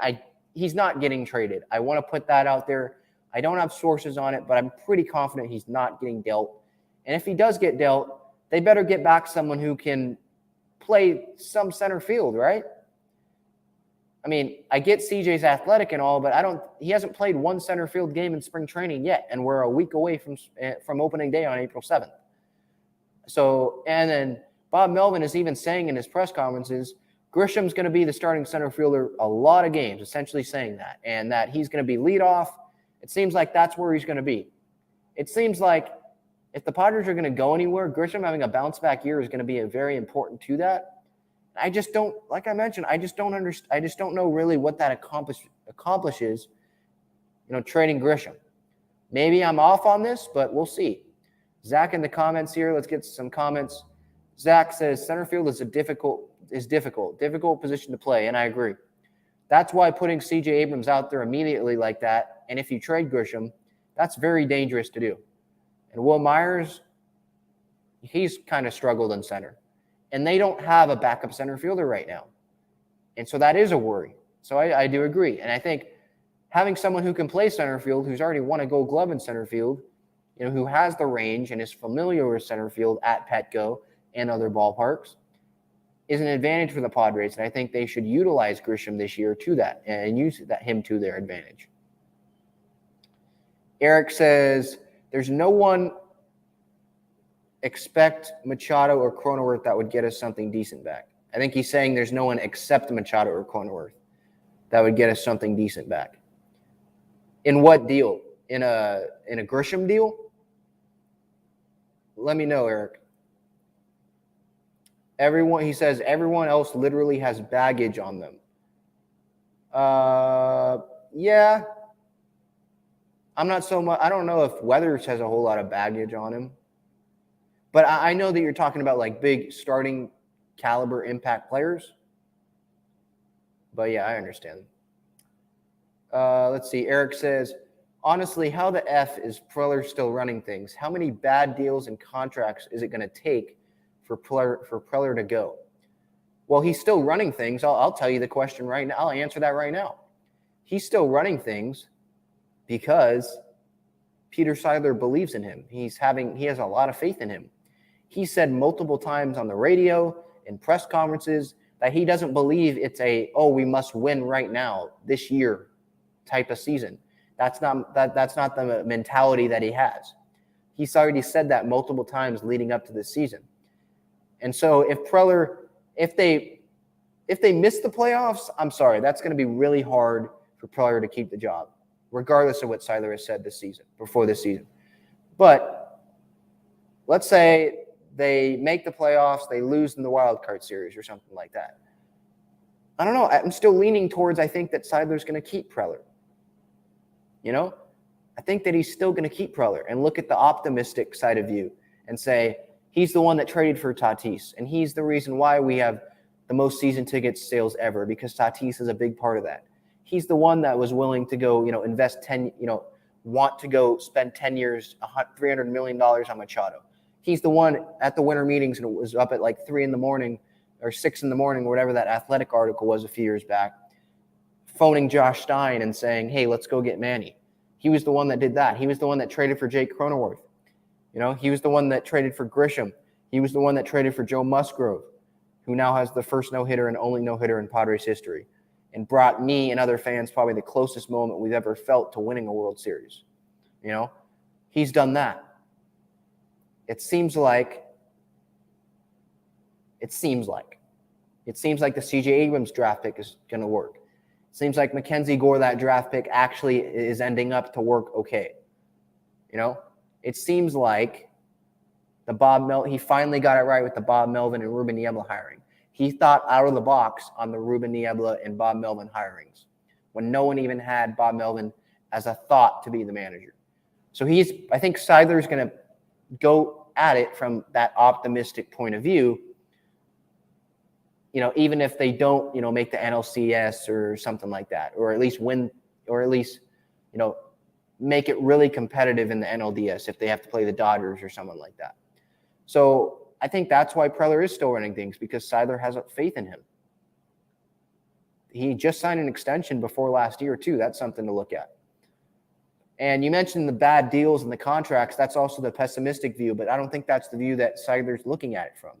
He's not getting traded. I want to put that out there. I don't have sources on it, but I'm pretty confident he's not getting dealt. And if he does get dealt, they better get back someone who can play some center field, right? I mean, I get CJ's athletic and all, but he hasn't played one center field game in spring training yet, and we're a week away from opening day on April 7th. So, and then Bob Melvin is even saying in his press conferences, Grisham's going to be the starting center fielder a lot of games, essentially saying that, and that he's going to be leadoff. It seems like that's where he's going to be. It seems like if the Padres are going to go anywhere, Grisham having a bounce-back year is going to be very important to that. I just don't, like I mentioned, I just don't know really what that accomplishes, trading Grisham. Maybe I'm off on this, but we'll see. Zach in the comments here, let's get some comments. Zach says center field is difficult position to play, and I agree. That's why putting CJ Abrams out there immediately like that, and if you trade Grisham, that's very dangerous to do. And Will Myers, he's kind of struggled in center. And they don't have a backup center fielder right now. And so that is a worry. So I do agree. And I think having someone who can play center field, who's already won a Gold Glove in center field, who has the range and is familiar with center field at Petco and other ballparks, is an advantage for the Padres. And I think they should utilize Grisham this year to that and use him to their advantage. Eric says, there's no one expect Machado or Cronenworth that would get us something decent back. I think he's saying there's no one except Machado or Cronenworth that would get us something decent back. In what deal? In a Grisham deal? Let me know, Eric. He says everyone else literally has baggage on them. Yeah. I'm not so much. I don't know if Weathers has a whole lot of baggage on him. But I know that you're talking about like big starting caliber impact players. But yeah, I understand. Let's see. Eric says, honestly, how the F is Preller still running things? How many bad deals and contracts is it going to take for Preller to go? Well, he's still running things. I'll tell you the question right now. I'll answer that right now. He's still running things because Peter Seidler believes in him. He has a lot of faith in him. He said multiple times on the radio, in press conferences, that he doesn't believe it's we must win right now, this year type of season. That's not the mentality that he has. He's already said that multiple times leading up to this season. And so if they miss the playoffs, I'm sorry, that's going to be really hard for Preller to keep the job, regardless of what Seidler has said before this season. But let's say they make the playoffs, they lose in the wild card series or something like that. I don't know. I'm still leaning towards I think that Seidler's going to keep Preller. I think that he's still going to keep Preller and look at the optimistic side of you and say he's the one that traded for Tatis, and he's the reason why we have the most season ticket sales ever, because Tatis is a big part of that. He's the one that was willing to go, invest want to go spend 10 years, $300 million on Machado. He's the one at the winter meetings, and it was up at like 3 a.m. or 6 a.m, or whatever that Athletic article was a few years back, phoning Josh Stein and saying, hey, let's go get Manny. He was the one that did that. He was the one that traded for Jake Cronenworth. He was the one that traded for Grisham. He was the one that traded for Joe Musgrove, who now has the first no-hitter and only no-hitter in Padres history, and brought me and other fans probably the closest moment we've ever felt to winning a World Series. You know, he's done that. It seems like the CJ Abrams draft pick is going to work. It seems like Mackenzie Gore, that draft pick, actually is ending up to work okay. You know, it seems like he finally got it right with the Bob Melvin and Ruben Niebla hiring. He thought out of the box on the Ruben Niebla and Bob Melvin hirings when no one even had Bob Melvin as a thought to be the manager. So I think Seidler's going to go at it from that optimistic point of view, you know, even if they don't, you know, make the NLCS or something like that, or at least win, or at least, you know, make it really competitive in the NLDS if they have to play the Dodgers or someone like that. So I think that's why Preller is still running things, because Seidler has faith in him. He just signed an extension before last year, too. That's something to look at. And you mentioned the bad deals and the contracts. That's also the pessimistic view, but I don't think that's the view that Seidler's looking at it from.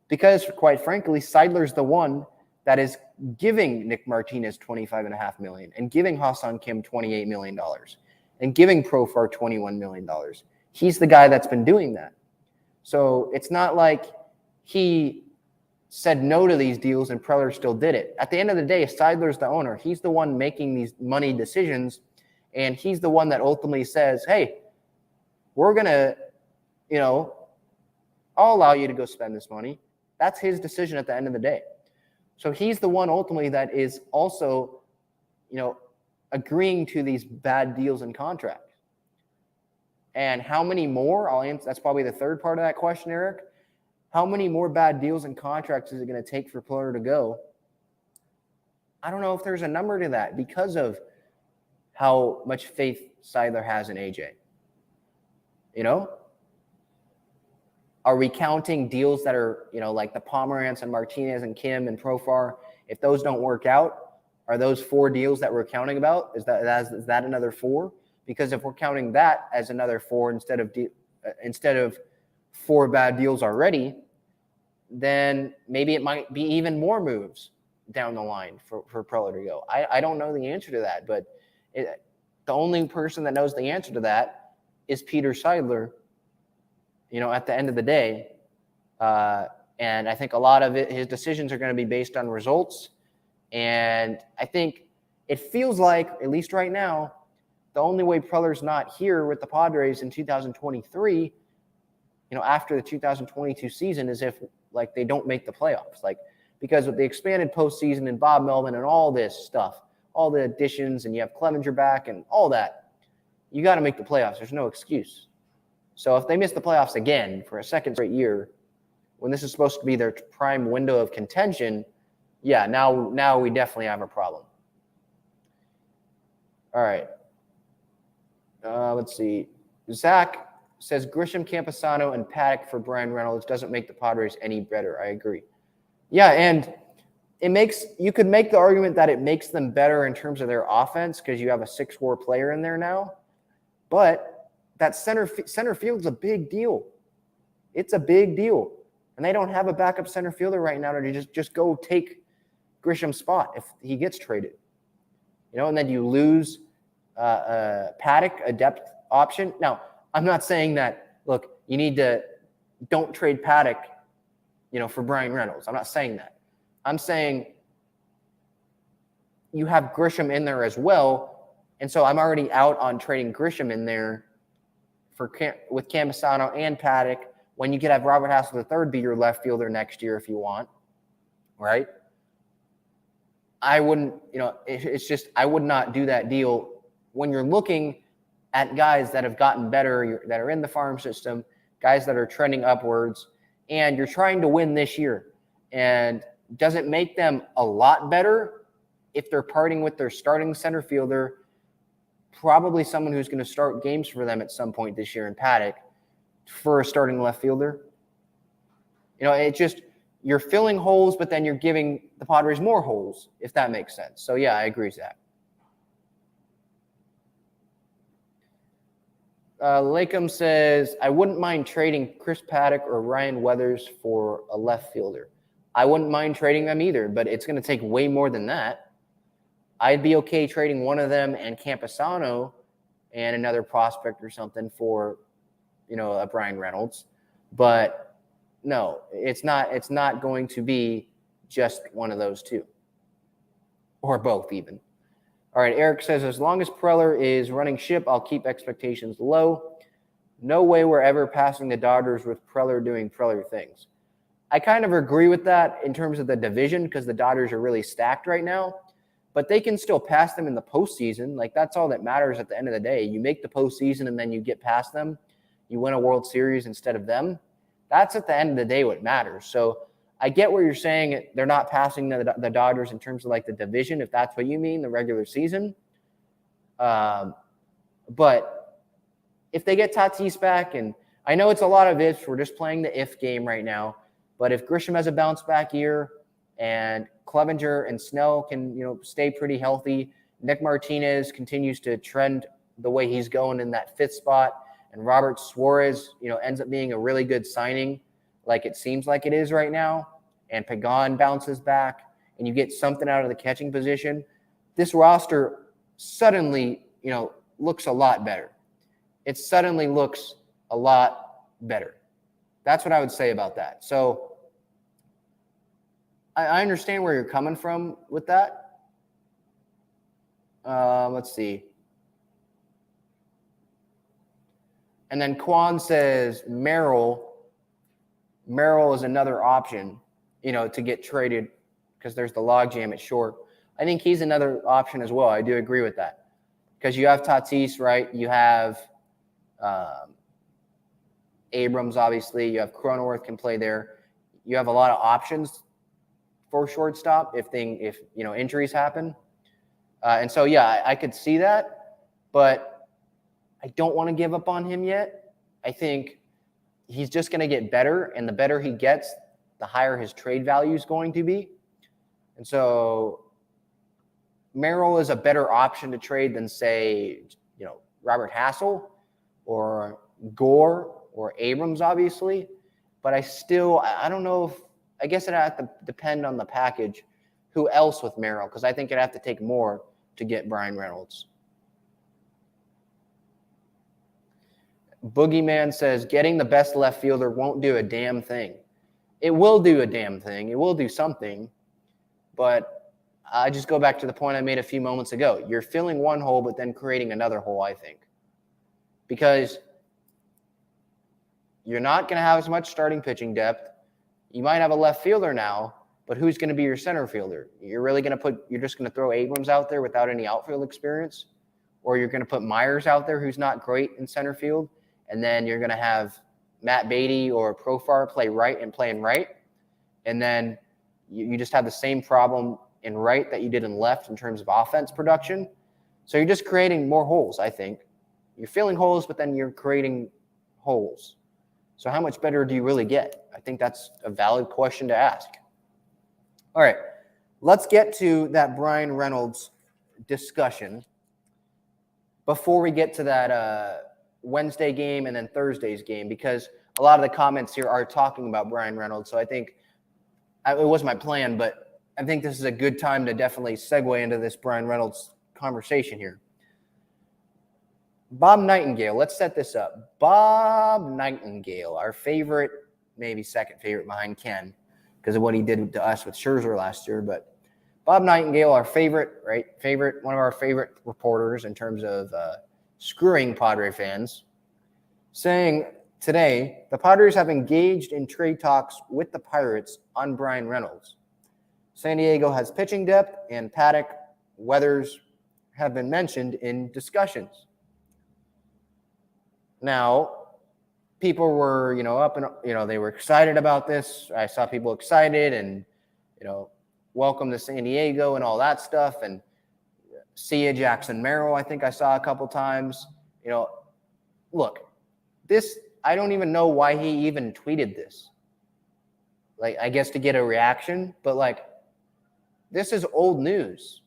Because, quite frankly, Seidler's the one that is giving Nick Martinez $25.5 million and giving Ha-Seong Kim $28 million and giving Profar $21 million. He's the guy that's been doing that. So it's not like he said no to these deals and Preller still did it. At the end of the day, Seidler's the owner. He's the one making these money decisions, and he's the one that ultimately says, hey, we're going to, you know, I'll allow you to go spend this money. That's his decision at the end of the day. So he's the one ultimately that is also, you know, agreeing to these bad deals and contracts. And how many more? I'll answer. That's probably the third part of that question, Eric. How many more bad deals and contracts is it going to take for Preller to go? I don't know if there's a number to that because of how much faith Seidler has in AJ. You know? Are we counting deals that are, you know, like the Pomerantz and Martinez and Kim and Profar? If those don't work out, are those 4 deals that we're counting about? Is that another 4? Because if we're counting that as another 4 instead of 4 bad deals already, then maybe it might be even more moves down the line for Preller to go. I don't know the answer to that, but the only person that knows the answer to that is Peter Seidler, you know, at the end of the day. And I think a lot of his decisions are going to be based on results. And I think it feels like, at least right now, the only way Preller's not here with the Padres in 2023, you know, after the 2022 season, is if, like, they don't make the playoffs. Like, because with the expanded postseason and Bob Melvin and all this stuff, all the additions, and you have Clevenger back and all that, you got to make the playoffs. There's no excuse. So if they miss the playoffs again for a second straight year, when this is supposed to be their prime window of contention, yeah, now we definitely have a problem. All right. Let's see. Zach says Grisham, Campusano, and Paddock for Bryan Reynolds doesn't make the Padres any better. I agree. Yeah, and you could make the argument that it makes them better in terms of their offense because you have a 6'4" player in there now. But that center field's a big deal. It's a big deal. And they don't have a backup center fielder right now to just go take Grisham's spot if he gets traded. You know, and then you lose Paddock, a depth option. Now, I'm not saying that, look, don't trade Paddock, you know, for Bryan Reynolds. I'm not saying that. I'm saying you have Grisham in there as well. And so I'm already out on trading Grisham in there with Campusano and Paddock when you could have Robert Hassel III be your left fielder next year if you want, right? I wouldn't, you know, it's just I would not do that deal when you're looking at guys that have gotten better, that are in the farm system, guys that are trending upwards, and you're trying to win this year. And does it make them a lot better if they're parting with their starting center fielder, probably someone who's going to start games for them at some point this year in Paddock, for a starting left fielder? You know, it just, you're filling holes, but then you're giving the Padres more holes, if that makes sense. So, yeah, I agree with that. Lakem says, I wouldn't mind trading Chris Paddock or Ryan Weathers for a left fielder. I wouldn't mind trading them either, but it's going to take way more than that. I'd be okay trading one of them and Campusano and another prospect or something for, a Bryan Reynolds. But no, it's not going to be just one of those two, or both even. All right, Eric says, as long as Preller is running ship, I'll keep expectations low. No way we're ever passing the Dodgers with Preller doing Preller things. I kind of agree with that in terms of the division because the Dodgers are really stacked right now, but they can still pass them in the postseason. Like, that's all that matters at the end of the day. You make the postseason and then you get past them. You win a World Series instead of them. That's at the end of the day what matters. So I get what you're saying. They're not passing the Dodgers in terms of like the division, if that's what you mean, the regular season. But if they get Tatis back, and I know it's a lot of ifs, we're just playing the if game right now. But if Grisham has a bounce back year and Clevenger and Snell can, stay pretty healthy, Nick Martinez continues to trend the way he's going in that fifth spot, and Robert Suarez, ends up being a really good signing, like it seems like it is right now, and Pagan bounces back, and you get something out of the catching position, this roster suddenly, looks a lot better. It suddenly looks a lot better. That's what I would say about that. So I understand where you're coming from with that. Let's see. And then Quan says Merrill is another option, to get traded because there's the logjam at short. I think he's another option as well. I do agree with that because you have Tatis, right? You have Abrams, obviously. You have Cronenworth can play there. You have a lot of options for shortstop if injuries happen. And so, yeah, I could see that, but I don't want to give up on him yet. I think he's just going to get better, and the better he gets, the higher his trade value is going to be. And so Merrill is a better option to trade than, say, Robert Hassel or Gore or Abrams, obviously. But I don't know if – I guess it'd have to depend on the package. Who else with Merrill? Because I think it'd have to take more to get Bryan Reynolds. Boogeyman says, getting the best left fielder won't do a damn thing. It will do a damn thing. It will do something. But I just go back to the point I made a few moments ago. You're filling one hole, but then creating another hole, I think. Because you're not going to have as much starting pitching depth. You might have a left fielder now, but who's going to be your center fielder? You're just going to throw Abrams out there without any outfield experience? Or you're going to put Myers out there who's not great in center field? And then you're going to have Matt Beatty or Profar play right and play in right. And then you just have the same problem in right that you did in left in terms of offense production. So you're just creating more holes, I think. You're filling holes, but then you're creating holes. So how much better do you really get? I think that's a valid question to ask. All right, let's get to that Bryan Reynolds discussion before we get to that Wednesday game and then Thursday's game, because a lot of the comments here are talking about Bryan Reynolds. So I think it was my plan, but I think this is a good time to definitely segue into this Bryan Reynolds conversation here. Bob Nightingale, let's set this up. Bob Nightingale, our favorite, maybe second favorite behind Ken, because of what he did to us with Scherzer last year. But Bob Nightingale, our favorite, one of our favorite reporters in terms of screwing Padre fans, saying today, the Padres have engaged in trade talks with the Pirates on Bryan Reynolds. San Diego has pitching depth, and Paddock, Weathers have been mentioned in discussions. Now, people were, up and, they were excited about this. I saw people excited and, welcome to San Diego and all that stuff. And see ya, Jackson Merrill, I think I saw a couple times. Look, this, I don't even know why he even tweeted this. Like, I guess to get a reaction, but this is old news.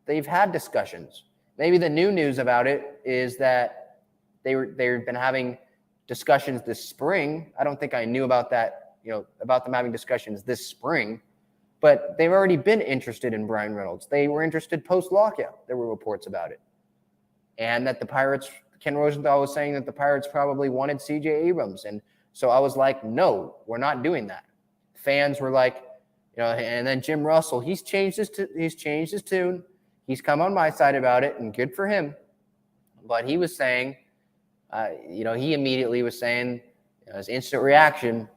They've had discussions. Maybe the new news about it is that they've been having discussions this spring. I don't think I knew about that, about them having discussions this spring, but they've already been interested in Bryan Reynolds. They were interested post-lockout. There were reports about it. and that the Pirates, Ken Rosenthal was saying that the Pirates probably wanted C.J. Abrams. And so I was like, no, we're not doing that. Fans were like, and then Jim Russell, he's changed his tune. He's come on my side about it, and good for him. But he was saying, he immediately was saying, his instant reaction,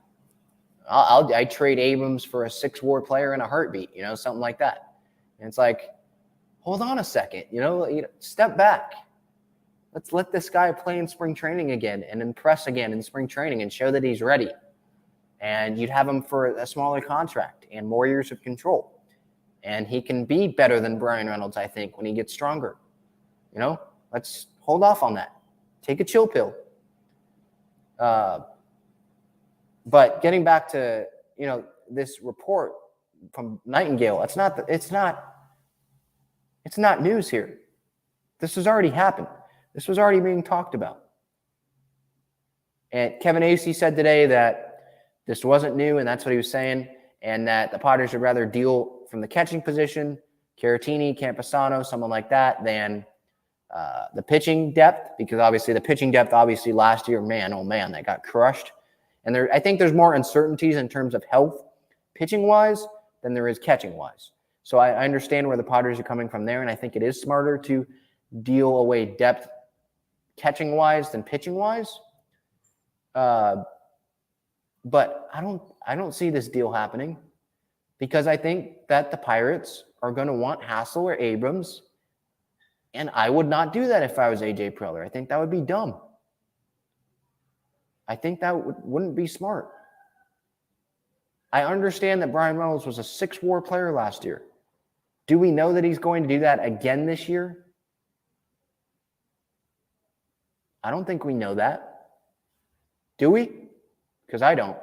I'd trade Abrams for a 6-WAR player in a heartbeat, something like that. And it's like, hold on a second, step back. Let's let this guy play in spring training again and impress again in spring training and show that he's ready. And you'd have him for a smaller contract and more years of control. And he can be better than Bryan Reynolds, I think, when he gets stronger. Let's hold off on that. Take a chill pill. But getting back to, this report from Nightingale, it's not news here. This has already happened. This was already being talked about. And Kevin Acee said today that this wasn't new, and that's what he was saying, and that the Padres would rather deal from the catching position, Caratini, Campusano, someone like that, than the pitching depth, because obviously the pitching depth, last year, that got crushed. And I think there's more uncertainties in terms of health pitching-wise than there is catching-wise. So I understand where the Padres are coming from there, and I think it is smarter to deal away depth catching-wise than pitching-wise. But I don't see this deal happening, because I think that the Pirates are going to want Hassel or Abrams, and I would not do that if I was A.J. Preller. I think that would be dumb. I think that wouldn't be smart. I understand that Bryan Reynolds was a 6-WAR player last year. Do we know that he's going to do that again this year? I don't think we know that. Do we? Because I don't.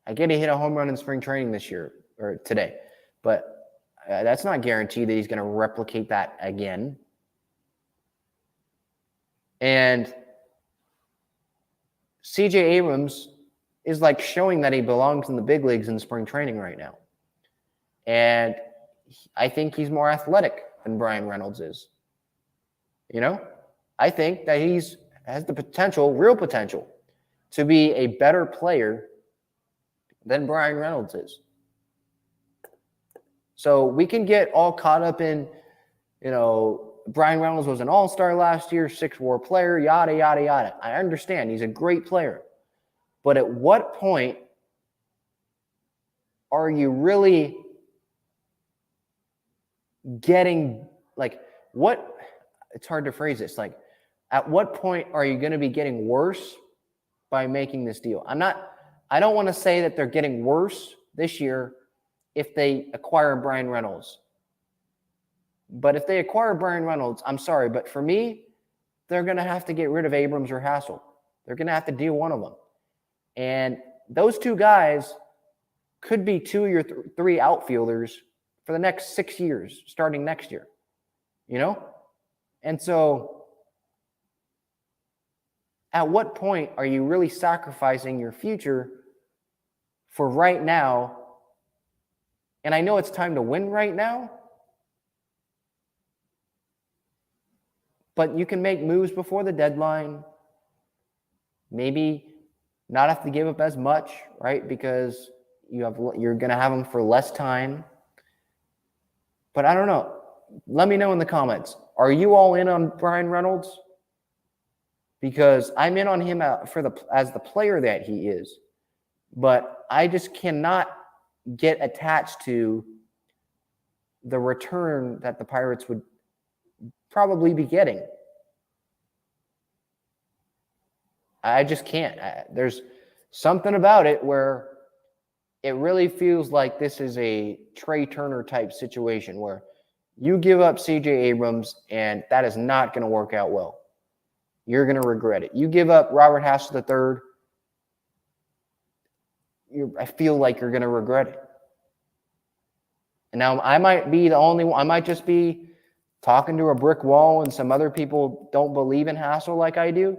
I get to hit a home run in spring training this year, or today. But that's not guaranteed that he's going to replicate that again. And C.J. Abrams is like showing that he belongs in the big leagues in spring training right now. And I think he's more athletic than Bryan Reynolds is. I think that has the potential, real potential, to be a better player than Bryan Reynolds is. So we can get all caught up in, Bryan Reynolds was an all-star last year, 6-WAR player, yada, yada, yada. I understand. He's a great player. But at what point are you really getting, it's hard to phrase this. At what point are you going to be getting worse by making this deal? I don't want to say that they're getting worse this year if they acquire Bryan Reynolds. But if they acquire Bryan Reynolds, I'm sorry, but for me, they're going to have to get rid of Abrams or Hassel. They're going to have to deal one of them. And those two guys could be 2 or 3 outfielders for the next 6 years, starting next year. And so at what point are you really sacrificing your future for right now? And I know it's time to win right now, but you can make moves before the deadline. Maybe not have to give up as much, right? Because you're going to have them for less time. But I don't know. Let me know in the comments. Are you all in on Bryan Reynolds? Because I'm in on him as the player that he is. But I just cannot get attached to the return that the Pirates would probably be getting. I just can't. There's something about it where it really feels like this is a Trey Turner type situation where you give up C.J. Abrams and that is not going to work out well. You're going to regret it. You give up Robert Hassel III, I feel like you're going to regret it. And now I might be the only one. I might just be talking to a brick wall and some other people don't believe in Hassel like I do.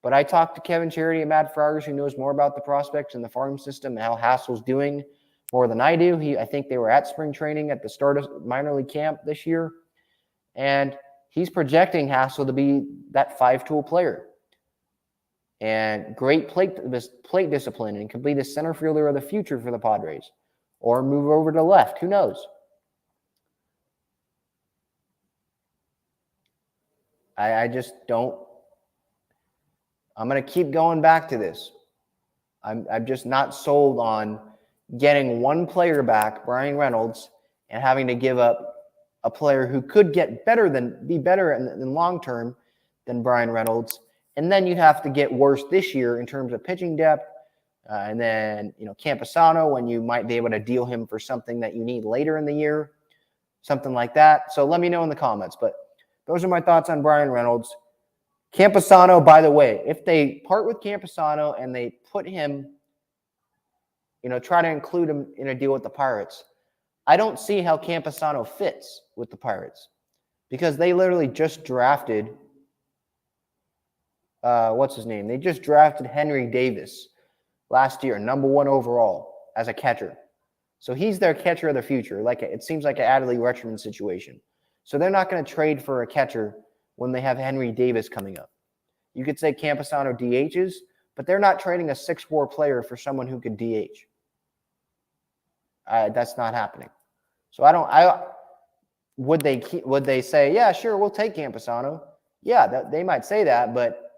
But I talked to Kevin Charity and Matt Frogers, who knows more about the prospects and the farm system and how Hassel's doing more than I do. I think they were at spring training at the start of minor league camp this year. And he's projecting Hassel to be that 5-tool player. And great plate discipline, and could be the center fielder of the future for the Padres. Or move over to left. Who knows? I just don't. I'm going to keep going back to this. I'm just not sold on getting one player back, Bryan Reynolds, and having to give up a player who could be better in long term than Bryan Reynolds. And then you'd have to get worse this year in terms of pitching depth. And then, Campusano, when you might be able to deal him for something that you need later in the year, something like that. So let me know in the comments. But those are my thoughts on Bryan Reynolds. Campusano, by the way, if they part with Campusano and they put him, try to include him in a deal with the Pirates, I don't see how Campusano fits with the Pirates, because they literally just drafted, what's his name? They just drafted Henry Davis last year, number 1 overall as a catcher. So he's their catcher of the future. It seems like an Adley Rutschman situation. So they're not going to trade for a catcher when they have Henry Davis coming up. You could say Campusano DHs, but they're not trading a 6'4" player for someone who could DH. That's not happening. So would they say, yeah, sure, we'll take Campusano? Yeah, they might say that, but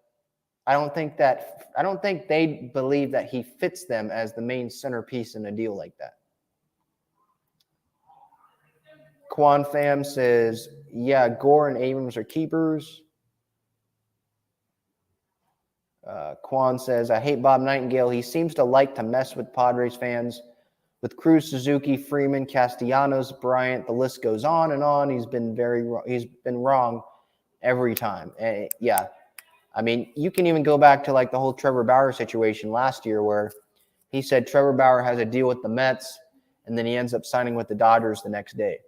I don't think they believe that he fits them as the main centerpiece in a deal like that. Quan Pham says, yeah, Gore and Abrams are keepers. Quan says, I hate Bob Nightingale. He seems to like to mess with Padres fans. With Cruz, Suzuki, Freeman, Castellanos, Bryant, the list goes on and on. He's been wrong every time. Yeah. I mean, you can even go back to the whole Trevor Bauer situation last year, where he said Trevor Bauer has a deal with the Mets, and then he ends up signing with the Dodgers the next day.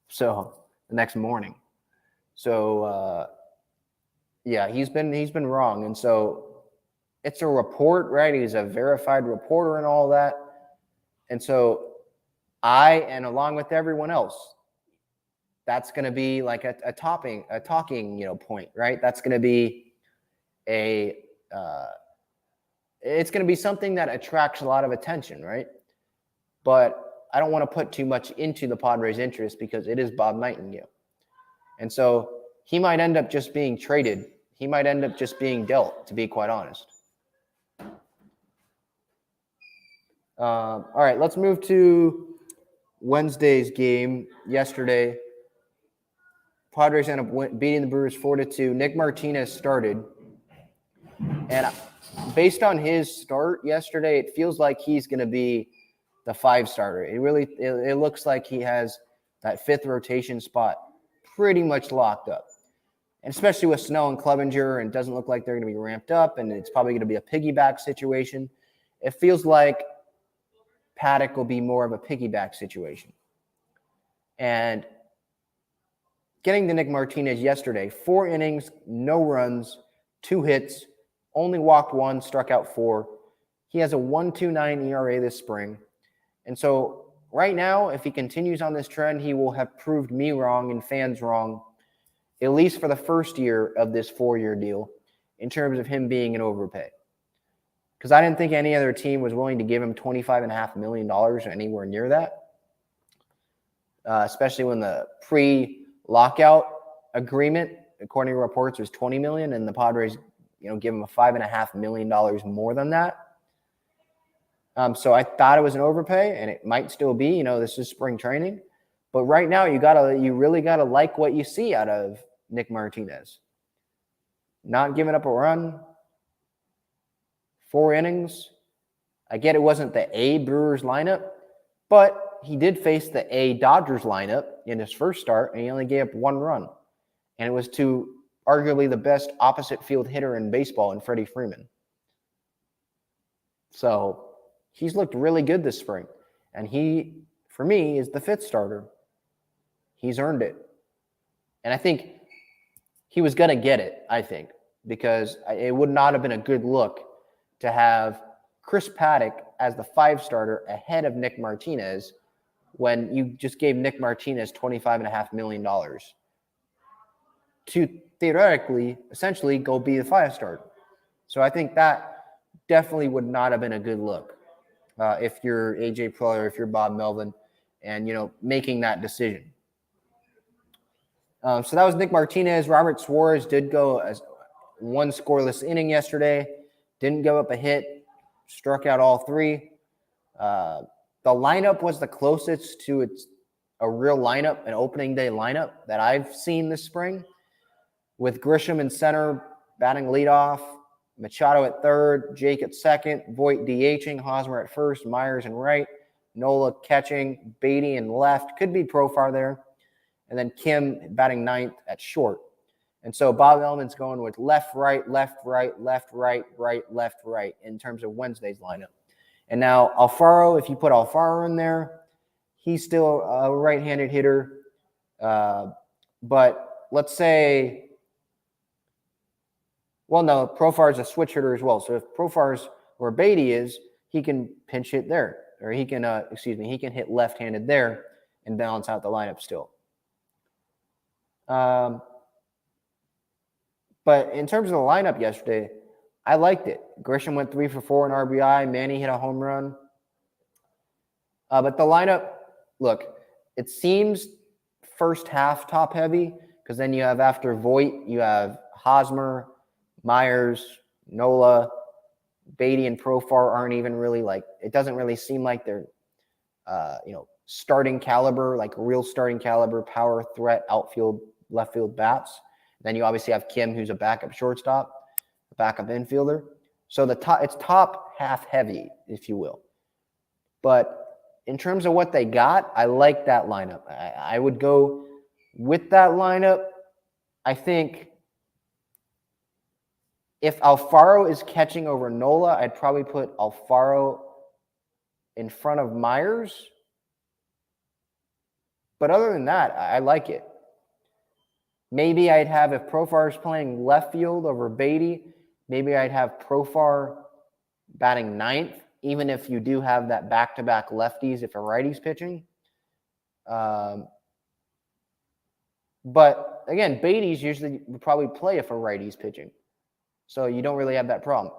So the next morning. So yeah, he's been wrong. And so it's a report, right? He's a verified reporter and all that. And so and along with everyone else, that's going to be like a talking point, right? That's going to be it's going to be something that attracts a lot of attention, right? But I don't want to put too much into the Padres' interest, because it is Bob Nightingale. And so he might end up just being traded. He might end up just being dealt, to be quite honest. All right, let's move to Wednesday's game yesterday. Padres end up beating the Brewers 4-2. Nick Martinez started. And based on his start yesterday, it feels like he's going to be the 5 starter. It looks like he has that 5th rotation spot pretty much locked up. And especially with Snell and Clevenger, and it doesn't look like they're going to be ramped up, and it's probably going to be a piggyback situation. It feels like Paddock will be more of a piggyback situation. And getting to Nick Martinez yesterday, 4 innings, no runs, 2 hits, only walked 1, struck out 4. He has a 1.29 ERA this spring. And so right now, if he continues on this trend, he will have proved me wrong and fans wrong, at least for the first year of this 4-year deal, in terms of him being an overpay. Because I didn't think any other team was willing to give him $25.5 million or anywhere near that, especially when the pre-lockout agreement, according to reports, was $20 million, and the Padres, give him $5.5 million more than that. So I thought it was an overpay, and it might still be. This is spring training, but right now you really gotta like what you see out of Nick Martinez. Not giving up a run, 4 innings. I get it wasn't the A Brewers lineup, but he did face the A Dodgers lineup in his first start, and he only gave up 1 run, and it was to arguably the best opposite field hitter in baseball in Freddie Freeman. So he's looked really good this spring, and he, for me, is the 5th starter. He's earned it. And I think he was going to get it, because it would not have been a good look to have Chris Paddock as the 5 starter ahead of Nick Martinez when you just gave Nick Martinez $25.5 million. to theoretically, essentially, go be the 5-star. So I think that definitely would not have been a good look if you're AJ Preller, if you're Bob Melvin, and making that decision. So that was Nick Martinez. Robert Suarez did go as one scoreless inning yesterday. Didn't give up a hit. Struck out all 3. The lineup was the closest to a real lineup, an opening day lineup that I've seen this spring, with Grisham in center, batting leadoff, Machado at third, Jake at second, Voit DHing, Hosmer at first, Myers in right, Nola catching, Beatty in left, could be Profar there, and then Kim batting ninth at short. And so Bob Melvin's going with left, right, left, right, left, right, right, left, right in terms of Wednesday's lineup. And now Alfaro, if you put Alfaro in there, he's still a right-handed hitter. But let's say, well, no, Profar's a switch hitter as well. So if Profar's where Beatty is, he can pinch hit there. Or he can, he can hit left-handed there and balance out the lineup still. But in terms of the lineup yesterday, I liked it. Grisham went 3 for 4 in RBI. Manny hit a home run. But the lineup, look, it seems first half top heavy because then you have after Voit, you have Hosmer, Myers, Nola, Beatty, and Profar aren't even really it doesn't really seem like they're, starting caliber, like real starting caliber, power threat, outfield, left field bats. Then you obviously have Kim, who's a backup shortstop, a backup infielder. So it's top half heavy, if you will. But in terms of what they got, I like that lineup. I would go with that lineup. I think if Alfaro is catching over Nola, I'd probably put Alfaro in front of Myers. But other than that, I like it. Maybe I'd have, if Profar is playing left field over Beatty, maybe I'd have Profar batting ninth, even if you do have that back-to-back lefties if a righty's pitching. But again, Beatty's usually would probably play if a righty's pitching. So you don't really have that problem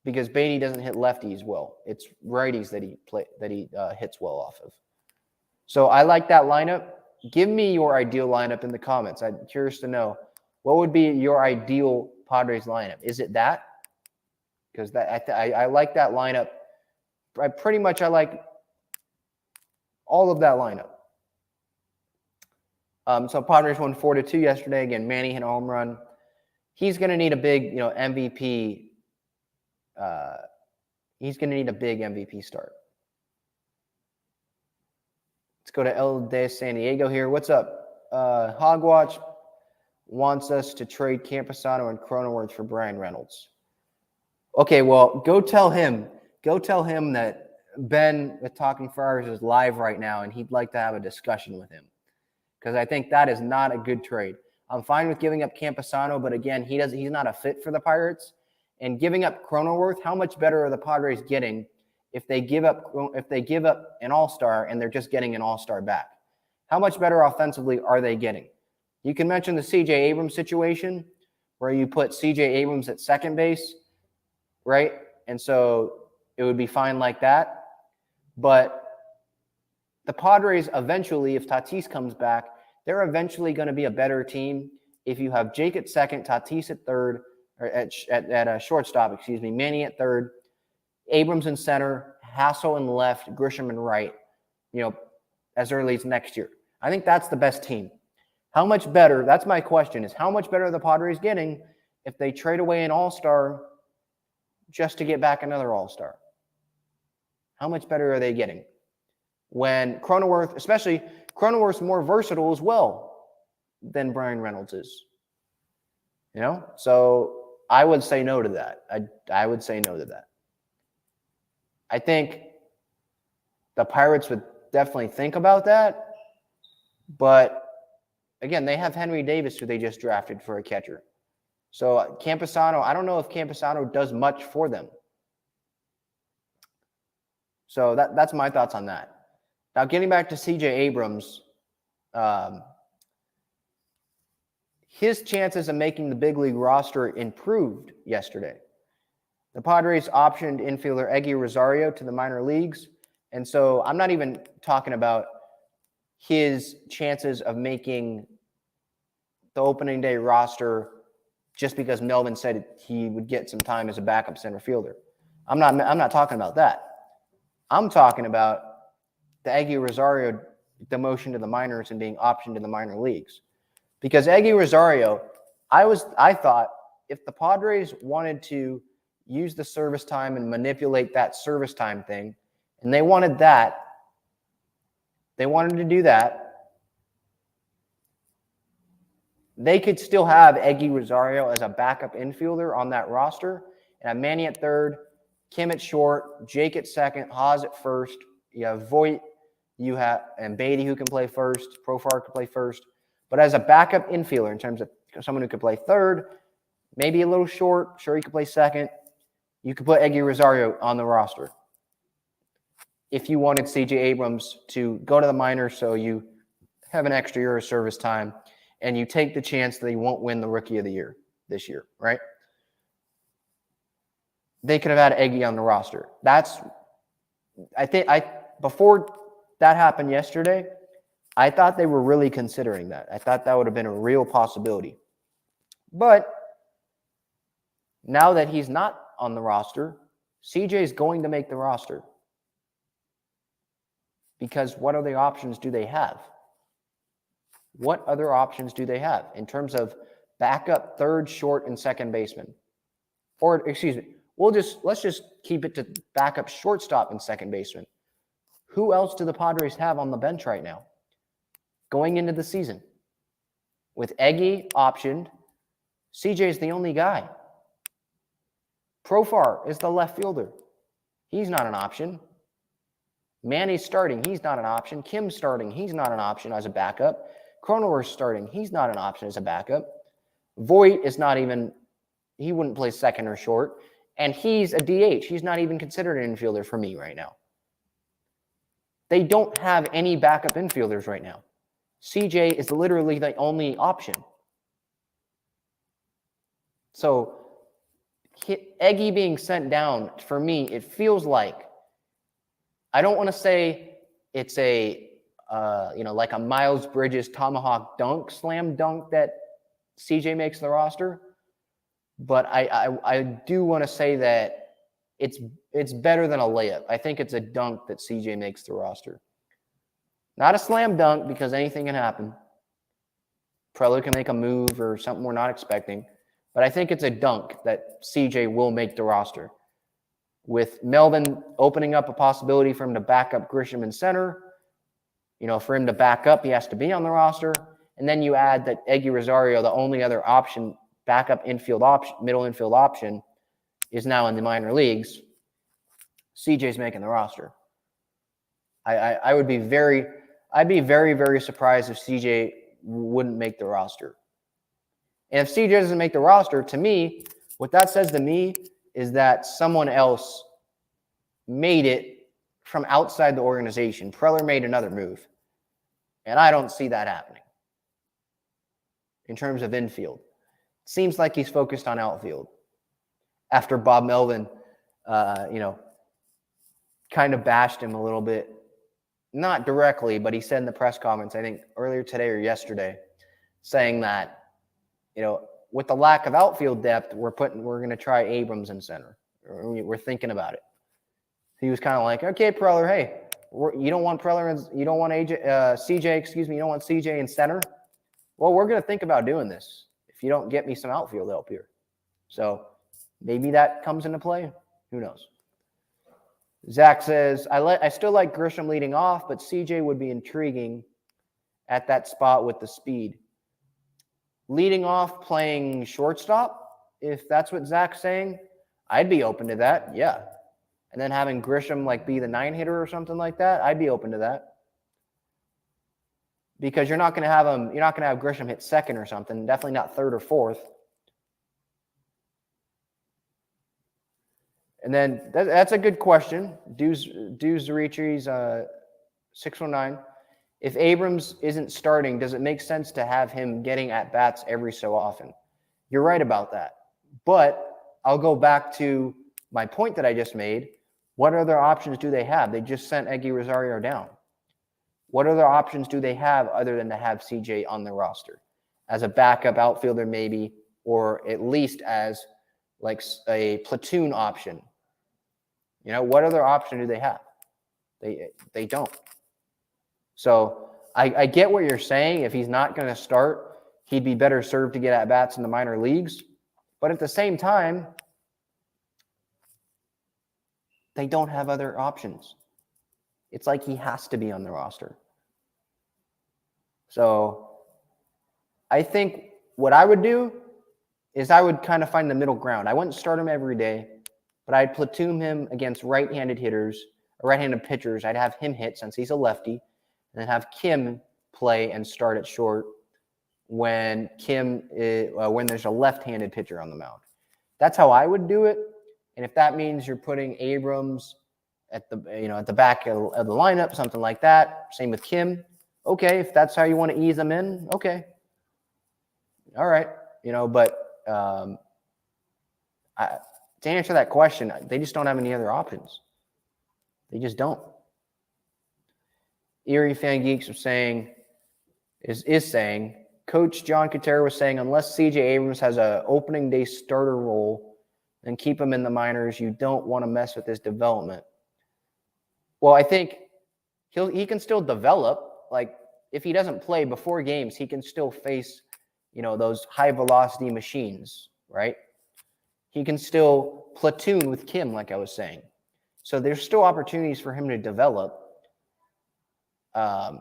because Beatty doesn't hit lefties well. It's righties that he hits well off of. So I like that lineup. Give me your ideal lineup in the comments. I'm curious to know what would be your ideal Padres lineup. Is it that? Because I like that lineup. I like all of that lineup. So Padres won 4-2 yesterday. Again, Manny hit a home run. He's going to need a big, MVP. He's going to need a big MVP start. Let's go to El de San Diego here. What's up? Hogwatch wants us to trade Campusano and Cronenworth for Bryan Reynolds. Okay, well, go tell him that Ben with Talking Friars is live right now, and he'd like to have a discussion with him because I think that is not a good trade. I'm fine with giving up Campusano, but again, he's not a fit for the Pirates. And giving up Cronenworth, how much better are the Padres getting if they give up an all-star and they're just getting an all-star back? How much better offensively are they getting? You can mention the C.J. Abrams situation where you put C.J. Abrams at second base, right? And so it would be fine like that. But the Padres eventually, if Tatis comes back, they're eventually going to be a better team if you have Jake at second, Tatis at third, or at shortstop, Manny at third, Abrams in center, Hassel in left, Grisham in right, as early as next year. I think that's the best team. How much better, that's my question, is how much better are the Padres getting if they trade away an all-star just to get back another all-star? How much better are they getting? When Cronenworth, especially Cronenworth's more versatile as well than Bryan Reynolds is. So I would say no to that. I would say no to that. I think the Pirates would definitely think about that. But, again, they have Henry Davis, who they just drafted for a catcher. So Campusano, I don't know if Campusano does much for them. So that's my thoughts on that. Now, getting back to C.J. Abrams, his chances of making the big league roster improved yesterday. The Padres optioned infielder Eguy Rosario to the minor leagues. And so I'm not even talking about his chances of making the opening day roster just because Melvin said he would get some time as a backup center fielder. I'm not talking about that. I'm talking about the Eguy Rosario demotion to the minors and being optioned to the minor leagues. Because Eguy Rosario, I thought if the Padres wanted to use the service time and manipulate that service time thing, and they wanted to do that, they could still have Eguy Rosario as a backup infielder on that roster and have Manny at third, Kim at short, Jake at second, Haas at first. You have Voit, and Beatty who can play first, Profar can play first. But as a backup infielder, in terms of someone who could play third, maybe a little short, sure he could play second, you could put Eguy Rosario on the roster. If you wanted C.J. Abrams to go to the minors so you have an extra year of service time and you take the chance that he won't win the Rookie of the Year this year, right? They could have had Eguy on the roster. Before that happened yesterday, I thought they were really considering that. I thought that would have been a real possibility. But now that he's not on the roster, CJ is going to make the roster. Because what other options do they have? What other options do they have in terms of backup third, short, and second baseman? Or, excuse me, let's just keep it to backup shortstop and second baseman. Who else do the Padres have on the bench right now going into the season? With Eguy optioned, CJ is the only guy. Profar is the left fielder. He's not an option. Manny's starting. He's not an option. Kim's starting. He's not an option as a backup. Cronenworth starting. He's not an option as a backup. Voit is not even, he wouldn't play second or short. And he's a DH. He's not even considered an infielder for me right now. They don't have any backup infielders right now. CJ is literally the only option. So Eguy being sent down, for me, it feels like, I don't want to say it's like a Miles Bridges tomahawk dunk, slam dunk that CJ makes the roster, but I do want to say that it's better than a layup. I think it's a dunk that CJ makes the roster. Not a slam dunk because anything can happen. Preller can make a move or something we're not expecting, but I think it's a dunk that CJ will make the roster. With Melvin opening up a possibility for him to back up Grisham in center, for him to back up, he has to be on the roster. And then you add that Eguy Rosario, the only other option, backup infield option, middle infield option, is now in the minor leagues. CJ's making the roster. I'd be very, very surprised if CJ wouldn't make the roster. And if CJ doesn't make the roster, to me, what that says to me is that someone else made it from outside the organization. Preller made another move. And I don't see that happening in terms of infield. Seems like he's focused on outfield. After Bob Melvin, kind of bashed him a little bit. Not directly, but he said in the press conference, I think earlier today or yesterday, saying that, with the lack of outfield depth, we're going to try Abrams in center. We're thinking about it. He was kind of like, okay, Preller, hey, you don't want Preller, you don't want CJ, you don't want CJ in center. Well, we're going to think about doing this if you don't get me some outfield help here. So maybe that comes into play. Who knows? Zach says, I still like Grisham leading off, but CJ would be intriguing at that spot with the speed. Leading off playing shortstop, if that's what Zach's saying, I'd be open to that, yeah. And then having Grisham be the 9-hitter or something like that, I'd be open to that. Because you're not going to have Grisham hit second or something, definitely not third or fourth. And then that's a good question. Dues Zarichi's 619. If Abrams isn't starting, does it make sense to have him getting at-bats every so often? You're right about that. But I'll go back to my point that I just made. What other options do they have? They just sent Eguy Rosario down. What other options do they have other than to have CJ on the roster? As a backup outfielder maybe, or at least as like a platoon option. You know, what other option do they have? They don't. So I get what you're saying. If he's not going to start, he'd be better served to get at-bats in the minor leagues. But at the same time, they don't have other options. It's like he has to be on the roster. So I think what I would do is I would kind of find the middle ground. I wouldn't start him every day, but I'd platoon him against right-handed hitters, or right-handed pitchers. I'd have him hit since he's a lefty, and then have Kim play and start at short when when there's a left-handed pitcher on the mound. That's how I would do it. And if that means you're putting Abrams at the back of the lineup, something like that, same with Kim. Okay, if that's how you want to ease them in, okay. All right, but to answer that question, they just don't have any other options. They just don't. Erie Fan Geeks is saying, Coach John Cotera was saying, unless C.J. Abrams has an opening day starter role, then keep him in the minors. You don't want to mess with his development. Well, I think he can still develop. Like, if he doesn't play before games, he can still face, those high-velocity machines, right? He can still platoon with Kim, like I was saying. So there's still opportunities for him to develop. But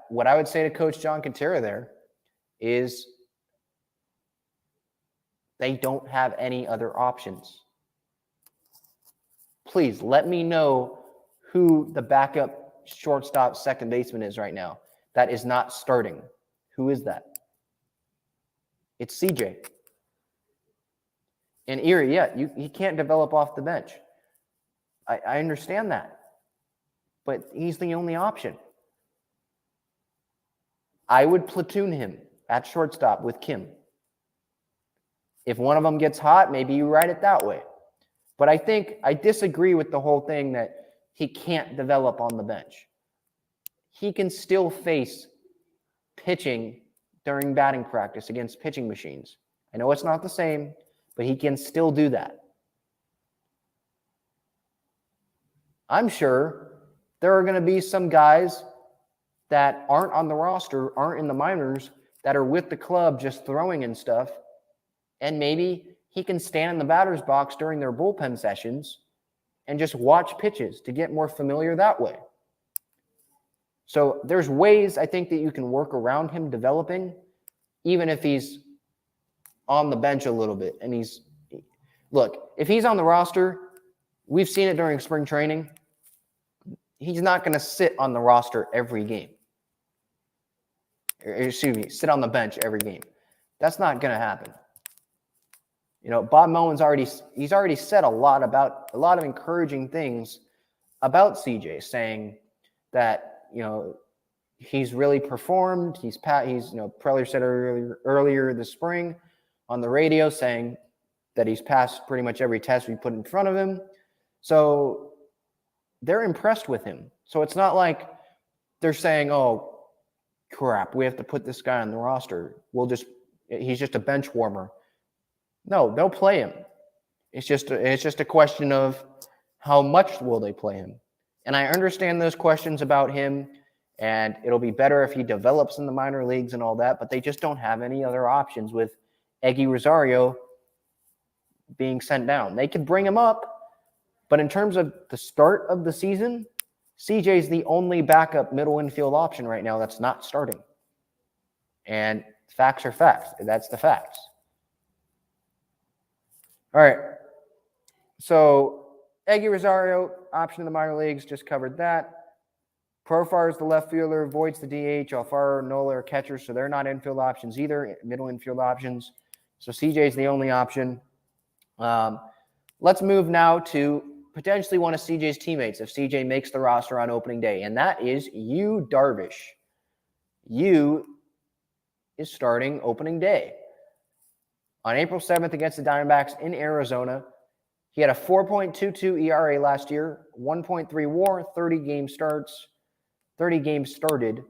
what I would say to Coach John Cotera there is they don't have any other options. Please let me know who the backup shortstop second baseman is right now that is not starting. Who is that? It's CJ. And Erie, he can't develop off the bench. I understand that. But he's the only option. I would platoon him at shortstop with Kim. If one of them gets hot, maybe you write it that way. But I disagree with the whole thing that he can't develop on the bench. He can still face pitching during batting practice against pitching machines. I know it's not the same, but he can still do that. I'm sure there are going to be some guys that aren't on the roster, aren't in the minors, that are with the club just throwing and stuff, and maybe he can stand in the batter's box during their bullpen sessions and just watch pitches to get more familiar that way. So there's ways I think that you can work around him developing, even if he's on the bench a little bit. And if he's on the roster, we've seen it during spring training, he's not going to sit on the roster every game. Sit on the bench every game. That's not going to happen. Bob Melvin's already said a lot of encouraging things about CJ, saying that, he's really performed. Preller said earlier this spring on the radio saying that he's passed pretty much every test we put in front of him. So they're impressed with him. So it's not like they're saying, oh, crap, we have to put this guy on the roster. He's just a bench warmer. No, they'll play him. It's just a question of how much will they play him. And I understand those questions about him, and it'll be better if he develops in the minor leagues and all that, but they just don't have any other options with Eguy Rosario being sent down. They could bring him up, but in terms of the start of the season, CJ's the only backup middle infield option right now that's not starting. And facts are facts. That's the facts. All right. So Eguy Rosario, option in the minor leagues, just covered that. Profar is the left fielder, Voigt's the DH, Alfaro, Nola are catchers, so they're not infield options either, middle infield options. So CJ's the only option. Let's move now to potentially one of CJ's teammates if CJ makes the roster on opening day, and that is Yu Darvish. Yu is starting opening day. On April 7th against the Diamondbacks in Arizona, he had a 4.22 ERA last year, 1.3 WAR, 30 games started,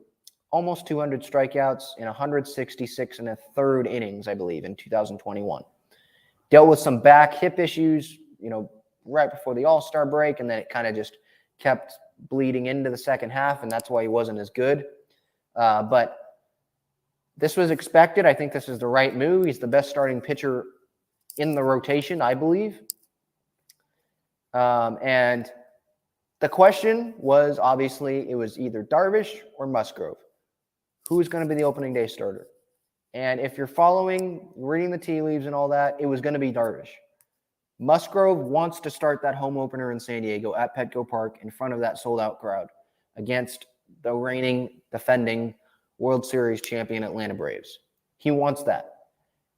almost 200 strikeouts in 166 and a third innings, I believe, in 2021. Dealt with some back hip issues, right before the All-Star break, and then it kind of just kept bleeding into the second half, and that's why he wasn't as good. But this was expected. I think this is the right move. He's the best starting pitcher in the rotation, I believe. And the question was, obviously, it was either Darvish or Musgrove. Who's going to be the opening day starter? And if you're reading the tea leaves and all that, it was going to be Darvish. Musgrove wants to start that home opener in San Diego at Petco Park in front of that sold-out crowd against the reigning, defending World Series champion Atlanta Braves. He wants that.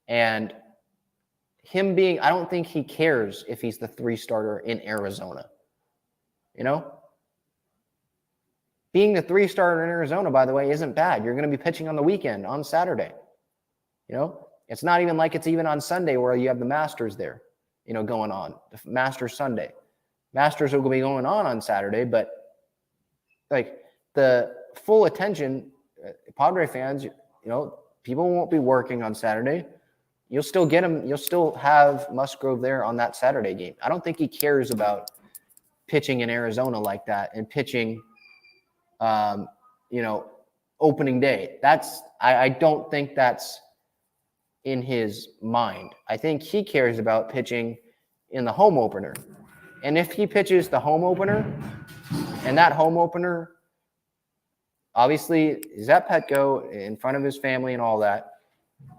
And I don't think he cares if he's the 3 starter in Arizona. Being the 3 starter in Arizona, by the way, isn't bad. You're going to be pitching on the weekend, on Saturday. It's not even like it's even on Sunday where you have the Masters there, going on. The Masters Sunday. Masters will be going on Saturday, but like the full attention, Padre fans, people won't be working on Saturday. You'll still get him. You'll still have Musgrove there on that Saturday game. I don't think he cares about pitching in Arizona like that and pitching, opening day. I don't think that's in his mind. I think he cares about pitching in the home opener. And if he pitches the home opener, and that home opener obviously is at Petco in front of his family and all that,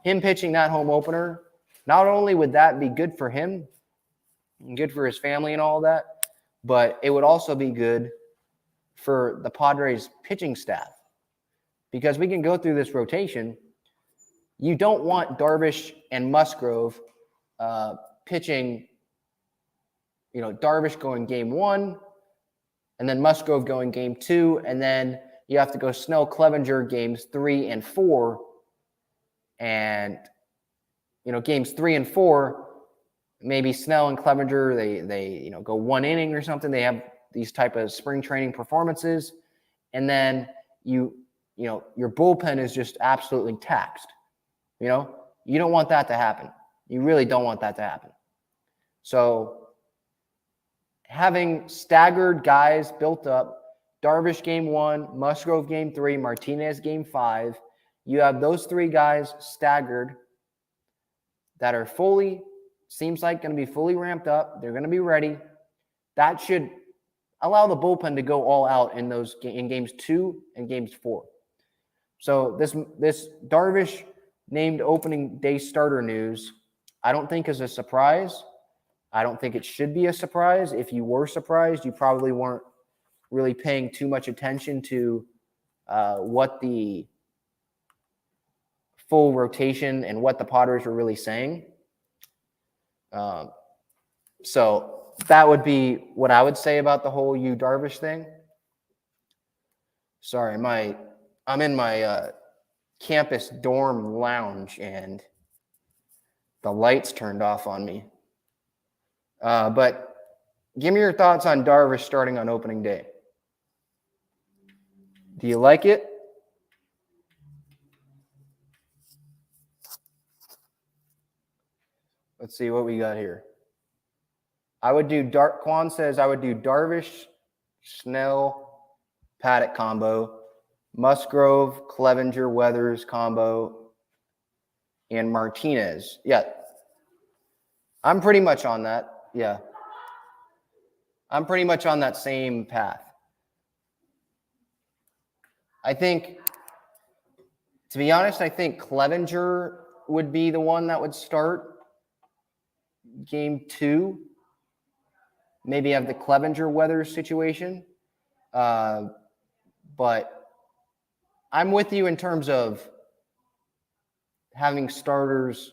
him pitching that home opener, not only would that be good for him and good for his family and all that, but it would also be good for the Padres pitching staff. Because we can go through this rotation. You don't want Darvish and Musgrove pitching, Darvish going game 1, and then Musgrove going game 2, and then you have to go Snell, Clevenger games 3 and 4, and games 3 and 4, maybe Snell and Clevenger they go 1 inning or something. They have these type of spring training performances, and then your bullpen is just absolutely taxed. You don't want that to happen. You really don't want that to happen. So having staggered guys built up, Darvish game 1, Musgrove game 3, Martinez game 5, you have those 3 guys staggered that are seems like going to be fully ramped up. They're going to be ready. That should allow the bullpen to go all out in games 2 and games 4. So this Darvish named opening day starter news, I don't think is a surprise. I don't think it should be a surprise. If you were surprised, you probably weren't really paying too much attention to what the full rotation and what the Padres were really saying. So that would be what I would say about the whole Yu Darvish thing. Sorry, I'm in my campus dorm lounge and the lights turned off on me. But give me your thoughts on Darvish starting on opening day. Do you like it? Let's see what we got here. Quan says I would do Darvish, Snell, Paddock combo, Musgrove, Clevenger, Weathers combo, and Martinez. Yeah. I'm pretty much on that. Yeah. I'm pretty much on that same path. I think, to be honest, I think Clevenger would be the one that would start game 2. Maybe have the Clevenger Weathers situation. But I'm with you in terms of having starters,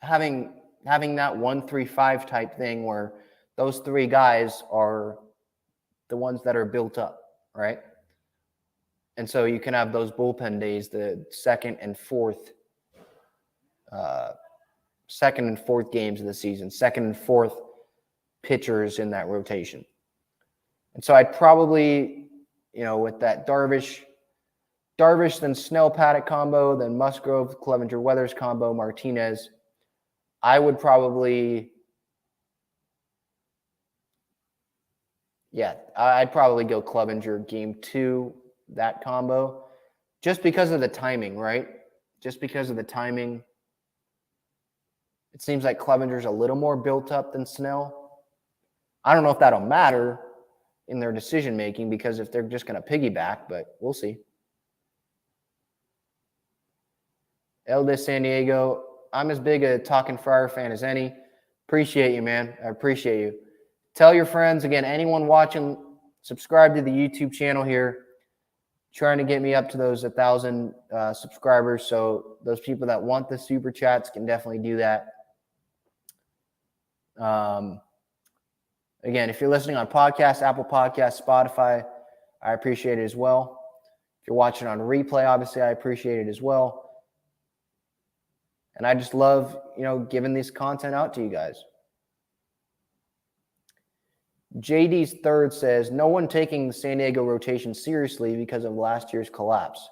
having that 1-3-5 type thing where those three guys are the ones that are built up, right? And so you can have those bullpen days, the second and fourth games of the season, second and fourth pitchers in that rotation. And so I'd probably, with that Darvish, then Snell Paddock combo, then Musgrove, Clevenger, Weathers combo, Martinez, I would probably, I'd probably go Clevenger game 2, that combo, just because of the timing, right? Just because of the timing. It seems like Clevenger's a little more built up than Snell. I don't know if that'll matter in their decision-making, because if they're just going to piggyback, but we'll see. Eldest San Diego, I'm as big a Talking Friar fan as any. Appreciate you, man. I appreciate you. Tell your friends, again, anyone watching, subscribe to the YouTube channel here. Trying to get me up to those 1,000 subscribers. So those people that want the super chats can definitely do that. Again, if you're listening on podcasts, Apple Podcasts, Spotify, I appreciate it as well. If you're watching on replay, obviously, I appreciate it as well. And I just love, giving this content out to you guys. JD's third says, no one taking the San Diego rotation seriously because of last year's collapse.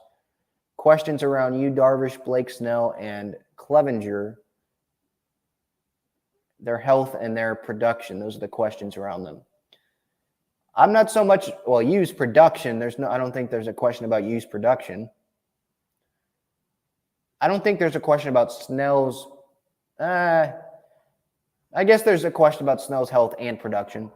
Questions around you, Darvish, Blake Snell, and Clevenger, their health and their production. Those are the questions around them. I'm not so much, use production. I don't think there's a question about use production. I don't think there's a question about Snell's, I guess there's a question about Snell's health and production.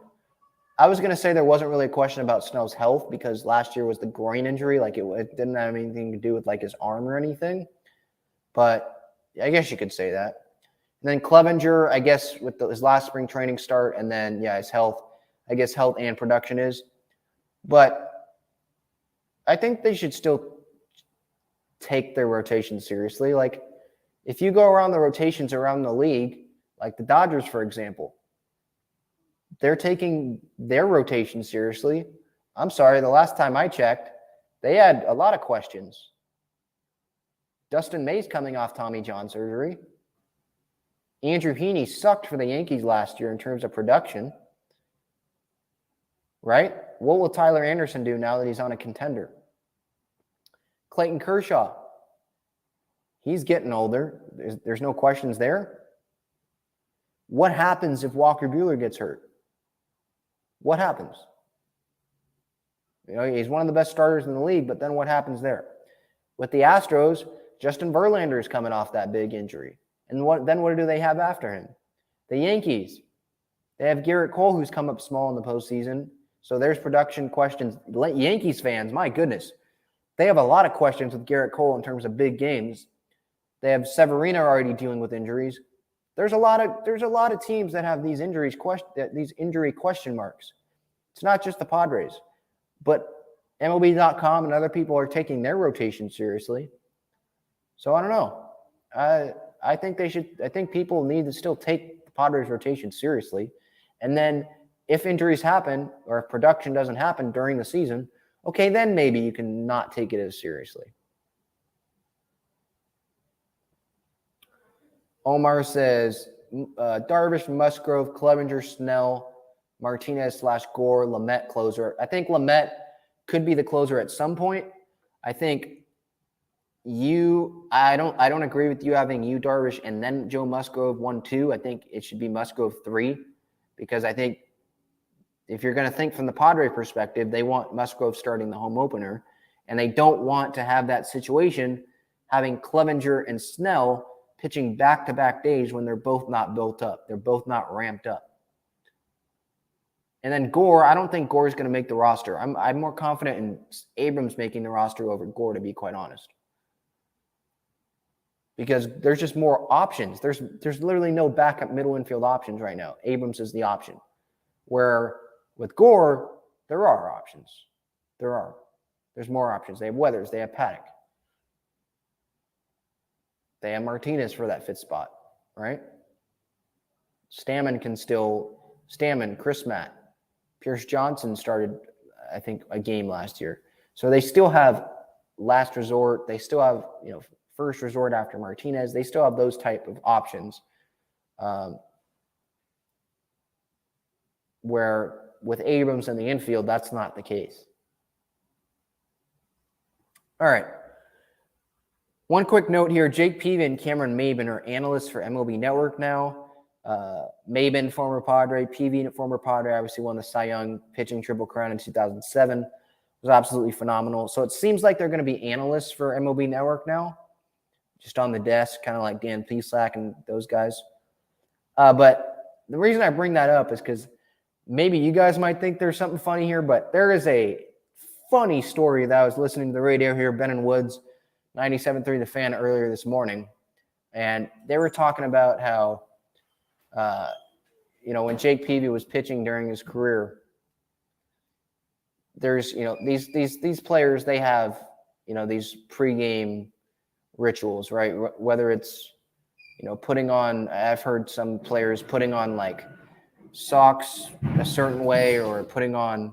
I was going to say there wasn't really a question about Snell's health because last year was the groin injury. Like it didn't have anything to do with like his arm or anything. But I guess you could say that. And then Clevenger, I guess with his last spring training start, and then, his health, I guess health and production is. But I think they should still take their rotation seriously. Like if you go around the rotations around the league, like the Dodgers, for example, they're taking their rotation seriously. I'm sorry, the last time I checked, they had a lot of questions. Dustin May's coming off Tommy John surgery. Andrew Heaney sucked for the Yankees last year in terms of production. Right? What will Tyler Anderson do now that he's on a contender? Clayton Kershaw. He's getting older. There's no questions there. What happens if Walker Buehler gets hurt? What happens? He's one of the best starters in the league, but then what happens there? With the Astros, Justin Verlander is coming off that big injury. And what do they have after him? The Yankees. They have Garrett Cole, who's come up small in the postseason. So there's production questions. Yankees fans, my goodness, they have a lot of questions with Garrett Cole in terms of big games. They have Severino already dealing with injuries. There's a lot of teams that have these injury question marks. It's not just the Padres, but MLB.com and other people are taking their rotation seriously. So I don't know. I think people need to still take the Padres rotation seriously. And then if injuries happen or if production doesn't happen during the season, okay, then maybe you can not take it as seriously. Omar says, Darvish, Musgrove, Clevenger, Snell, Martinez / Gore, Lamet closer. I think Lamet could be the closer at some point. I think I don't agree with you having Darvish and then Joe Musgrove 1-2. I think it should be Musgrove 3 because I think if you're going to think from the Padre perspective, they want Musgrove starting the home opener, and they don't want to have that situation having Clevenger and Snell pitching back-to-back days when they're both not built up. They're both not ramped up. And then Gore, I don't think Gore is going to make the roster. I'm more confident in Abrams making the roster over Gore, to be quite honest. Because there's just more options. There's literally no backup middle infield options right now. Abrams is the option. Where with Gore, there are options. There's more options. They have Weathers. They have Paddock. They have Martinez for that fifth spot, right? Stammen can still Stammen, Chris Matt, Pierce Johnson started, I think, a game last year. So they still have last resort. They still have, first resort after Martinez. They still have those type of options. Where with Abrams in the infield, that's not the case. All right. One quick note here. Jake Peavy and Cameron Maybin are analysts for MLB Network now. Maybin, former Padre. Peavy, former Padre, obviously won the Cy Young pitching Triple Crown in 2007. It was absolutely phenomenal. So it seems like they're going to be analysts for MLB Network now, just on the desk, kind of like Dan Plesac and those guys. But the reason I bring that up is because maybe you guys might think there's something funny here, but there is a funny story that I was listening to the radio here, Ben and Woods, 97.3 The Fan, earlier this morning. And they were talking about how, when Jake Peavy was pitching during his career, there's, these players, they have, these pregame rituals, right? Whether it's, putting on, I've heard some players putting on like socks a certain way or putting on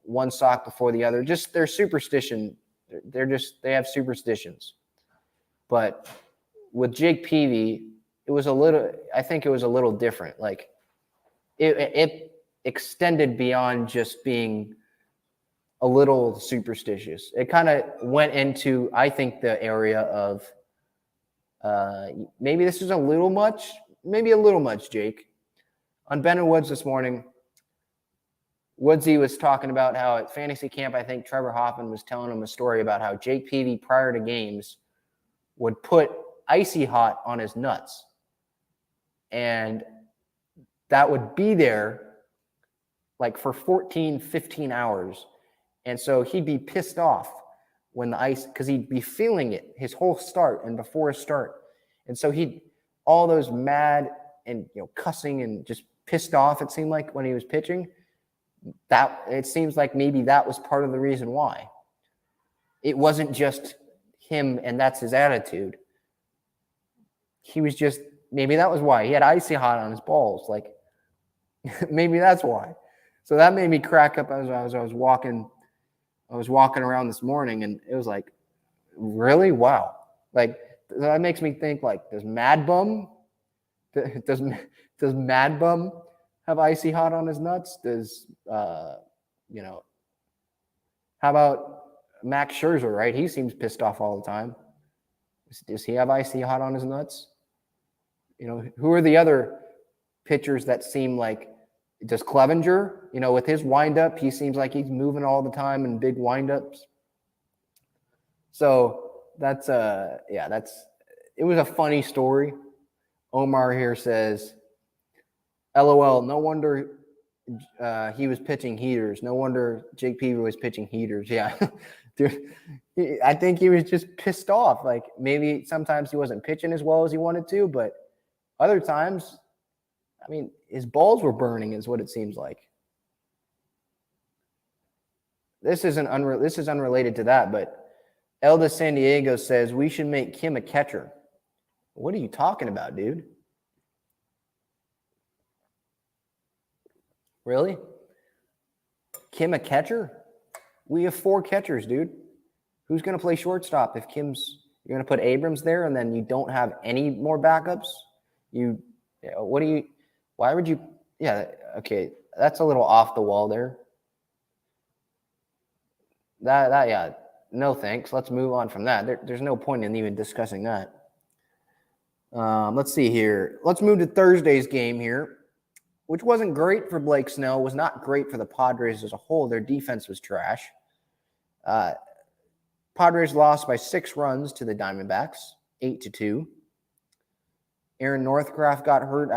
one sock before the other. Just their superstition. They have superstitions. But with Jake Peavy, I think it was a little different. Like it extended beyond just being a little superstitious. It kind of went into, I think, the area of maybe this is a little much, Jake. On Ben and Woods this morning, Woodsy was talking about how at fantasy camp, I think Trevor Hoffman was telling him a story about how Jake Peavy prior to games would put icy hot on his nuts. And that would be there like for 14, 15 hours. And so he'd be pissed off when the ice, because he'd be feeling it his whole start and before his start. And so all those mad and cussing and just pissed off, it seemed like, when he was pitching, that it seems like maybe that was part of the reason why. It wasn't just him and that's his attitude. He was just, maybe that was why. He had icy hot on his balls. Like, maybe that's why. So that made me crack up as I was walking around this morning, and it was like, really? Wow. Like, that makes me think, like, does Mad Bum have icy hot on his nuts? Does, how about Max Scherzer, right? He seems pissed off all the time. Does he have icy hot on his nuts? Who are the other pitchers that seem like, does Clevenger, with his windup, he seems like he's moving all the time in big windups. So it was a funny story. Omar here says, LOL, no wonder he was pitching heaters. No wonder Jake Peavy was pitching heaters. Yeah. Dude, I think he was just pissed off. Like, maybe sometimes he wasn't pitching as well as he wanted to, but other times, I mean, his balls were burning is what it seems like. This is unrelated to that, but Elda San Diego says we should make Kim a catcher. What are you talking about, dude? Really? Kim a catcher? We have 4 catchers, dude. Who's going to play shortstop if you're going to put Abrams there and then you don't have any more backups? Why would you? Yeah, okay. That's a little off the wall there. Yeah. No thanks. Let's move on from that. There's no point in even discussing that. Let's see here. Let's move to Thursday's game here, which wasn't great for Blake Snell, was not great for the Padres as a whole. Their defense was trash. Padres lost by 6 runs to the Diamondbacks, 8-2. Aaron Northcraft got hurt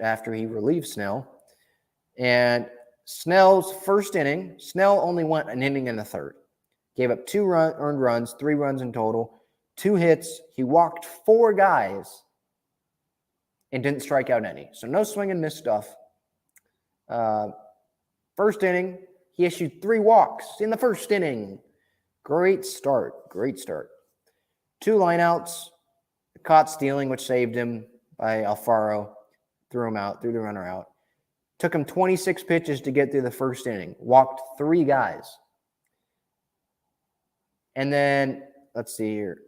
after he relieved Snell. And Snell's first inning, Snell only went an inning and a third. Gave up 2 earned runs, 3 runs in total, 2 hits. He walked 4 guys and didn't strike out any. So no swing and miss stuff. First inning, he issued 3 walks in the first inning. Great start. 2 lineouts, caught stealing, which saved him by Alfaro, threw the runner out. Took him 26 pitches to get through the first inning. Walked 3 guys. And then, let's see here.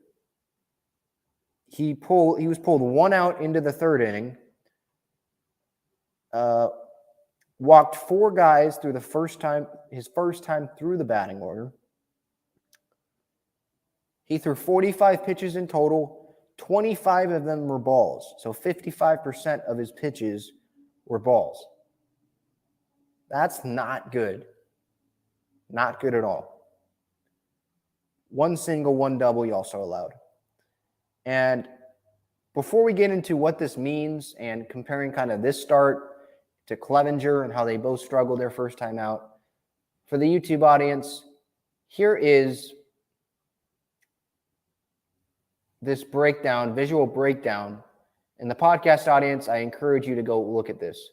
He was pulled 1 out into the third inning. Walked 4 guys through his first time through the batting order. He threw 45 pitches in total. 25 of them were balls. So 55% of his pitches were balls. That's not good. Not good at all. 1 single, 1 double he also allowed. And before we get into what this means and comparing kind of this start to Clevenger and how they both struggled their first time out, for the YouTube audience, here is this breakdown, visual breakdown. In the podcast audience, I encourage you to go look at this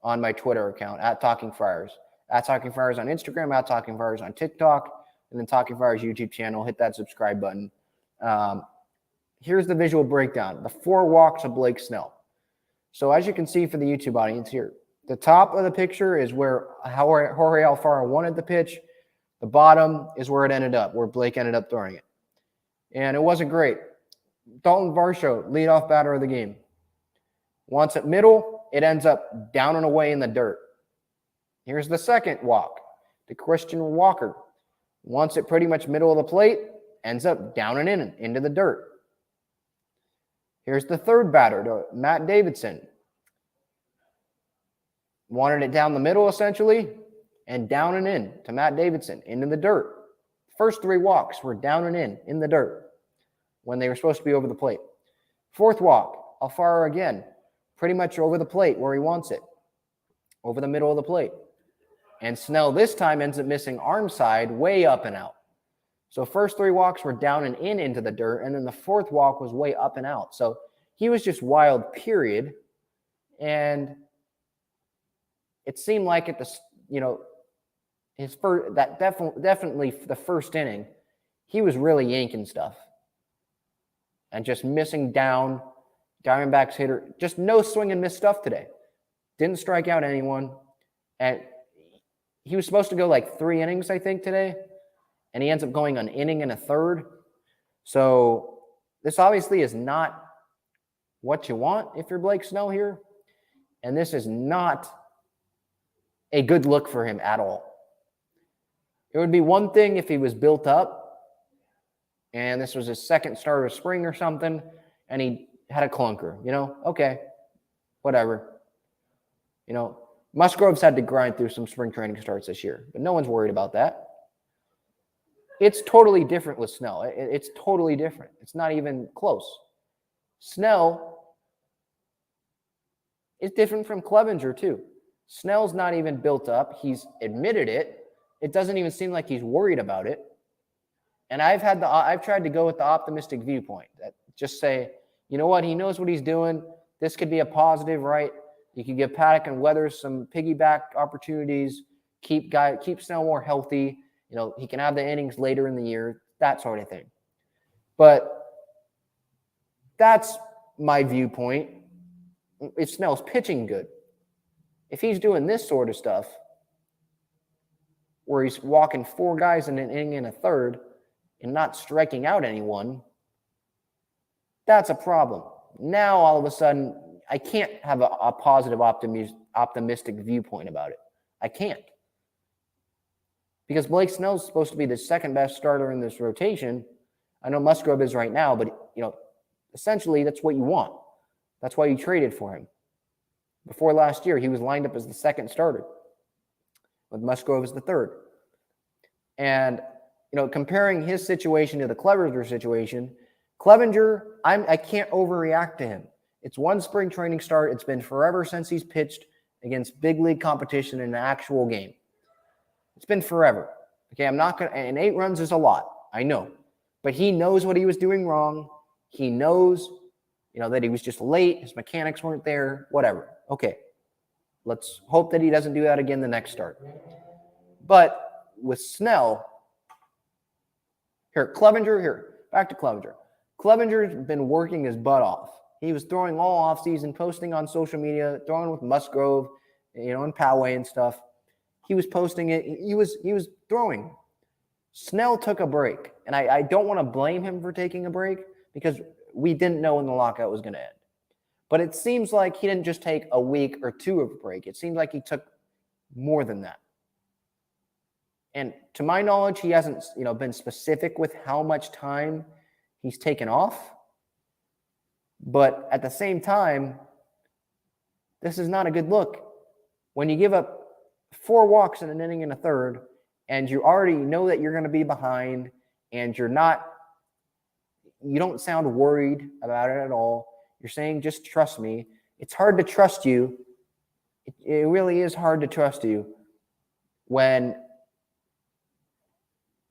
on my Twitter account, @TalkingFriars. @TalkingFriars on Instagram, @TalkingFriars on TikTok, and then Talking Friars YouTube channel. Hit that subscribe button. Here's the visual breakdown. The 4 walks of Blake Snell. So as you can see for the YouTube audience here, the top of the picture is where Jorge Alfaro wanted the pitch. The bottom is where it ended up, where Blake ended up throwing it. And it wasn't great. Dalton Varsho, leadoff batter of the game. Wants it middle, it ends up down and away in the dirt. Here's the second walk to Christian Walker. Wants it pretty much middle of the plate, ends up down and in into the dirt. Here's the third batter to Matt Davidson. Wanted it down the middle essentially, and down and in to Matt Davidson into the dirt. First 3 walks were down and in the dirt when they were supposed to be over the plate. Fourth walk, Alfaro again, pretty much over the plate where he wants it, over the middle of the plate. And Snell this time ends up missing arm side way up and out. So first 3 walks were down and in into the dirt, and then the fourth walk was way up and out. So he was just wild, period. And it seemed like at the, his first, that definitely the first inning, he was really yanking stuff and just missing down. Diamondbacks hitter, just no swing and miss stuff today. Didn't strike out anyone. And he was supposed to go like 3 innings, I think, today. And he ends up going an inning and a third. So this obviously is not what you want if you're Blake Snell here. And this is not a good look for him at all. It would be one thing if he was built up and this was his second start of spring or something, and he had a clunker, okay, whatever. Musgrove's had to grind through some spring training starts this year, but no one's worried about that. It's totally different with Snell. It's totally different. It's not even close. Snell is different from Clevenger, too. Snell's not even built up. He's admitted it. It doesn't even seem like he's worried about it. And I've tried to go with the optimistic viewpoint. That just say, you know what? He knows what he's doing. This could be a positive, right? You could give Paddock and Weathers some piggyback opportunities. Keep Snell more healthy. He can have the innings later in the year, that sort of thing. But that's my viewpoint. If Snell's pitching good, if he's doing this sort of stuff, where he's walking 4 guys in an inning and a third and not striking out anyone, that's a problem. Now, all of a sudden, I can't have a positive, optimistic viewpoint about it. I can't. Because Blake Snell's supposed to be the second best starter in this rotation. I know Musgrove is right now, but, essentially that's what you want. That's why you traded for him. Before last year, he was lined up as the second starter, with Musgrove as the third. And, comparing his situation to the Clevenger situation, Clevenger, I can't overreact to him. It's one spring training start. It's been forever since he's pitched against big league competition in an actual game. It's been forever. Okay, I'm not going to, and 8 runs is a lot. I know. But he knows what he was doing wrong. He knows, that he was just late. His mechanics weren't there, whatever. Okay, let's hope that he doesn't do that again the next start. But with Snell, back to Clevenger. Clevenger's been working his butt off. He was throwing all offseason, posting on social media, throwing with Musgrove, in Poway and stuff. He was posting it. He was throwing. Snell took a break, and I don't want to blame him for taking a break because we didn't know when the lockout was going to end. But it seems like he didn't just take a week or two of a break. It seems like he took more than that. And to my knowledge, he hasn't, been specific with how much time he's taken off. But at the same time, this is not a good look. When you give up 4 walks in an inning and a third, and you already know that you're going to be behind, and you don't sound worried about it at all. You're saying, just trust me. It's hard to trust you. It really is hard to trust you when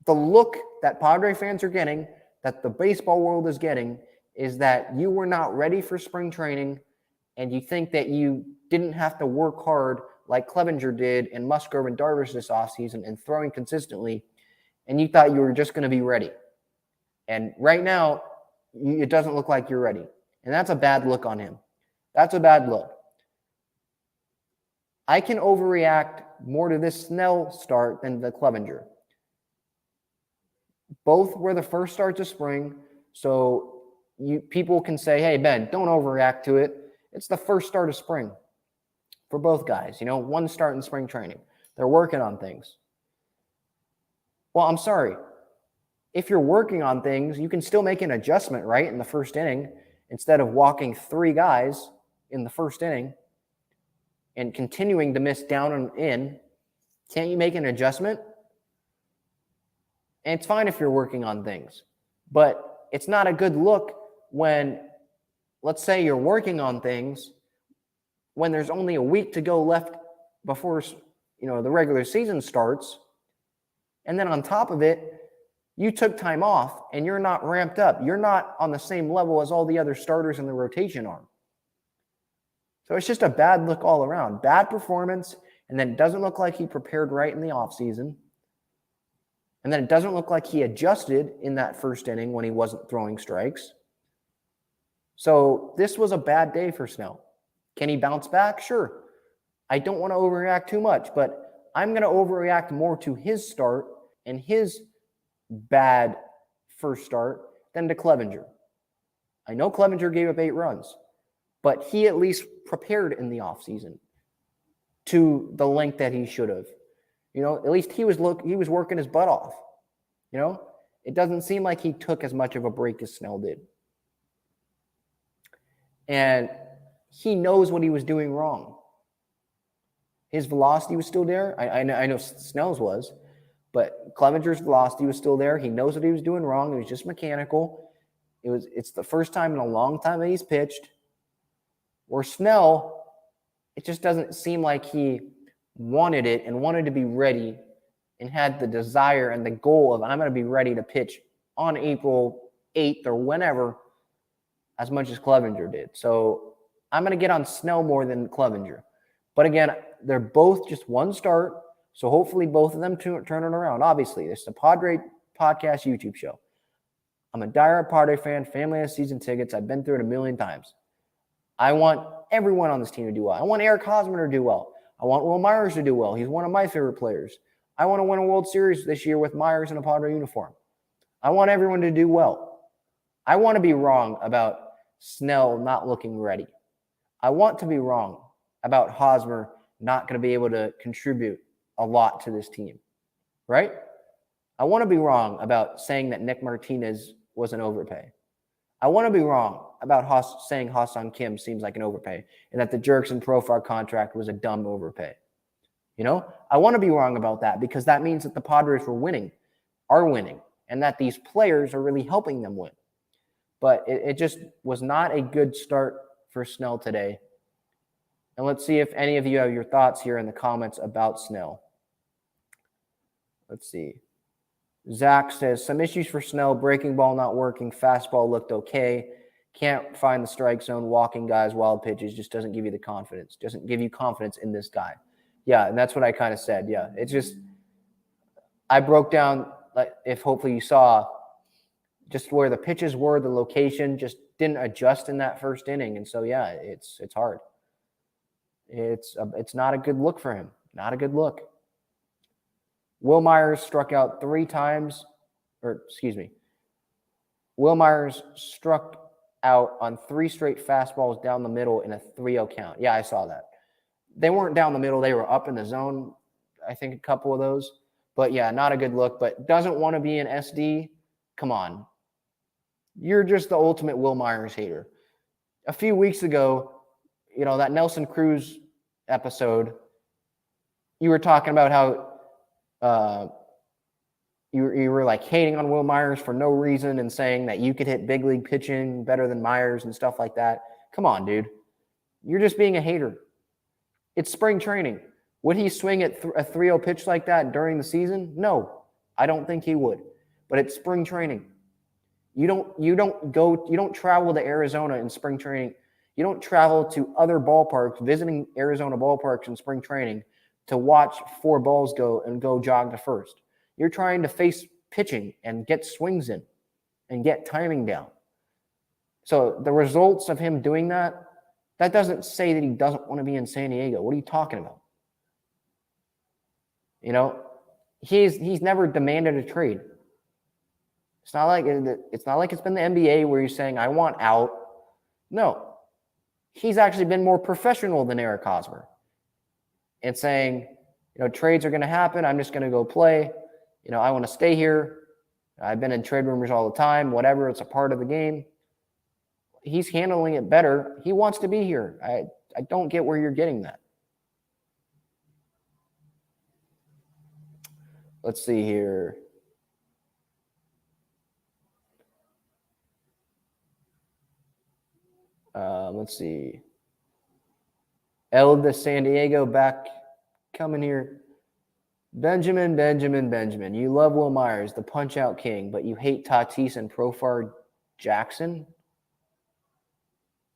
the look that Padre fans are getting, that the baseball world is getting, is that you were not ready for spring training, and you think that you didn't have to work hard like Clevenger did and Musgrove and Darvish this offseason and throwing consistently, and you thought you were just going to be ready. And right now, it doesn't look like you're ready. And that's a bad look on him. That's a bad look. I can overreact more to this Snell start than the Clevenger. Both were the first starts of spring, so people can say, hey, Ben, don't overreact to it. It's the first start of spring for both guys. One start in spring training. They're working on things. Well, I'm sorry. If you're working on things, you can still make an adjustment, right, in the first inning instead of walking 3 guys in the first inning and continuing to miss down and in. Can't you make an adjustment? And it's fine if you're working on things, but it's not a good look when, let's say you're working on things when there's only a week to go left before, the regular season starts. And then on top of it, you took time off and you're not ramped up. You're not on the same level as all the other starters in the rotation are. So it's just a bad look all around. Bad performance, and then it doesn't look like he prepared right in the offseason. And then it doesn't look like he adjusted in that first inning when he wasn't throwing strikes. So this was a bad day for Snell. Can he bounce back? Sure. I don't want to overreact too much, but I'm going to overreact more to his start and his bad first start than to Clevenger. I know Clevenger gave up 8 runs, but he at least prepared in the offseason to the length that he should have. At least he was working his butt off. It doesn't seem like he took as much of a break as Snell did. And he knows what he was doing wrong. His velocity was still there. I know Snell's was, but Clevenger's velocity was still there. He knows what he was doing wrong. It was just mechanical. It's the first time in a long time that he's pitched. Where Snell, it just doesn't seem like he wanted it and wanted to be ready and had the desire and the goal of, I'm going to be ready to pitch on April 8th or whenever, as much as Clevenger did. So I'm going to get on Snell more than Clevenger. But again, they're both just one start, so hopefully both of them turn it around. Obviously, this is a Padre podcast YouTube show. I'm a diehard Padre fan, family has season tickets. I've been through it a million times. I want everyone on this team to do well. I want Eric Hosmer to do well. I want Will Myers to do well. He's one of my favorite players. I want to win a World Series this year with Myers in a Padre uniform. I want everyone to do well. I want to be wrong about Snell not looking ready. I want to be wrong about Hosmer not going to be able to contribute a lot to this team, right? I want to be wrong about saying that Nick Martinez was an overpay. I want to be wrong about saying Ha-Seong Kim seems like an overpay and that the Jerkson Profar contract was a dumb overpay. I want to be wrong about that because that means that the Padres are winning, and that these players are really helping them win. But it just was not a good start for Snell today. And let's see if any of you have your thoughts here in the comments about Snell. Let's see. Zach says, some issues for Snell, breaking ball not working, fastball looked okay. Can't find the strike zone, walking guys, wild pitches, just doesn't give you the confidence. Doesn't give you confidence in this guy. Yeah, and that's what I kind of said. Yeah, it's just, I broke down, like, if hopefully you saw, just where the pitches were, the location just didn't adjust in that first inning. And so, yeah, it's hard. It's not a good look for him. Not a good look. Will Myers struck out 3 times, Will Myers struck out on 3 straight fastballs down the middle in a 3-0 count. Yeah, I saw that. They weren't down the middle. They were up in the zone, I think a couple of those. But, yeah, not a good look. But doesn't want to be an SD? Come on. You're just the ultimate Will Myers hater. A few weeks ago, that Nelson Cruz episode, you were talking about how you were like hating on Will Myers for no reason and saying that you could hit big league pitching better than Myers and stuff like that. Come on, dude. You're just being a hater. It's spring training. Would he swing at a 3-0 pitch like that during the season? No, I don't think he would. But it's spring training. You don't travel to Arizona in spring training. You don't travel to other ballparks, visiting Arizona ballparks in spring training to watch 4 balls go jog to first. You're trying to face pitching and get swings in and get timing down. So the results of him doing that doesn't say that he doesn't want to be in San Diego. What are you talking about? He's never demanded a trade. It's not like it's been the NBA where you're saying, I want out. No. He's actually been more professional than Eric Hosmer and saying, trades are going to happen. I'm just going to go play. I want to stay here. I've been in trade rumors all the time, whatever. It's a part of the game. He's handling it better. He wants to be here. I don't get where you're getting that. Let's see here. Let's see. El de San Diego back coming here. Benjamin. You love Will Myers, the punch-out king, but you hate Tatis and Profar Jackson?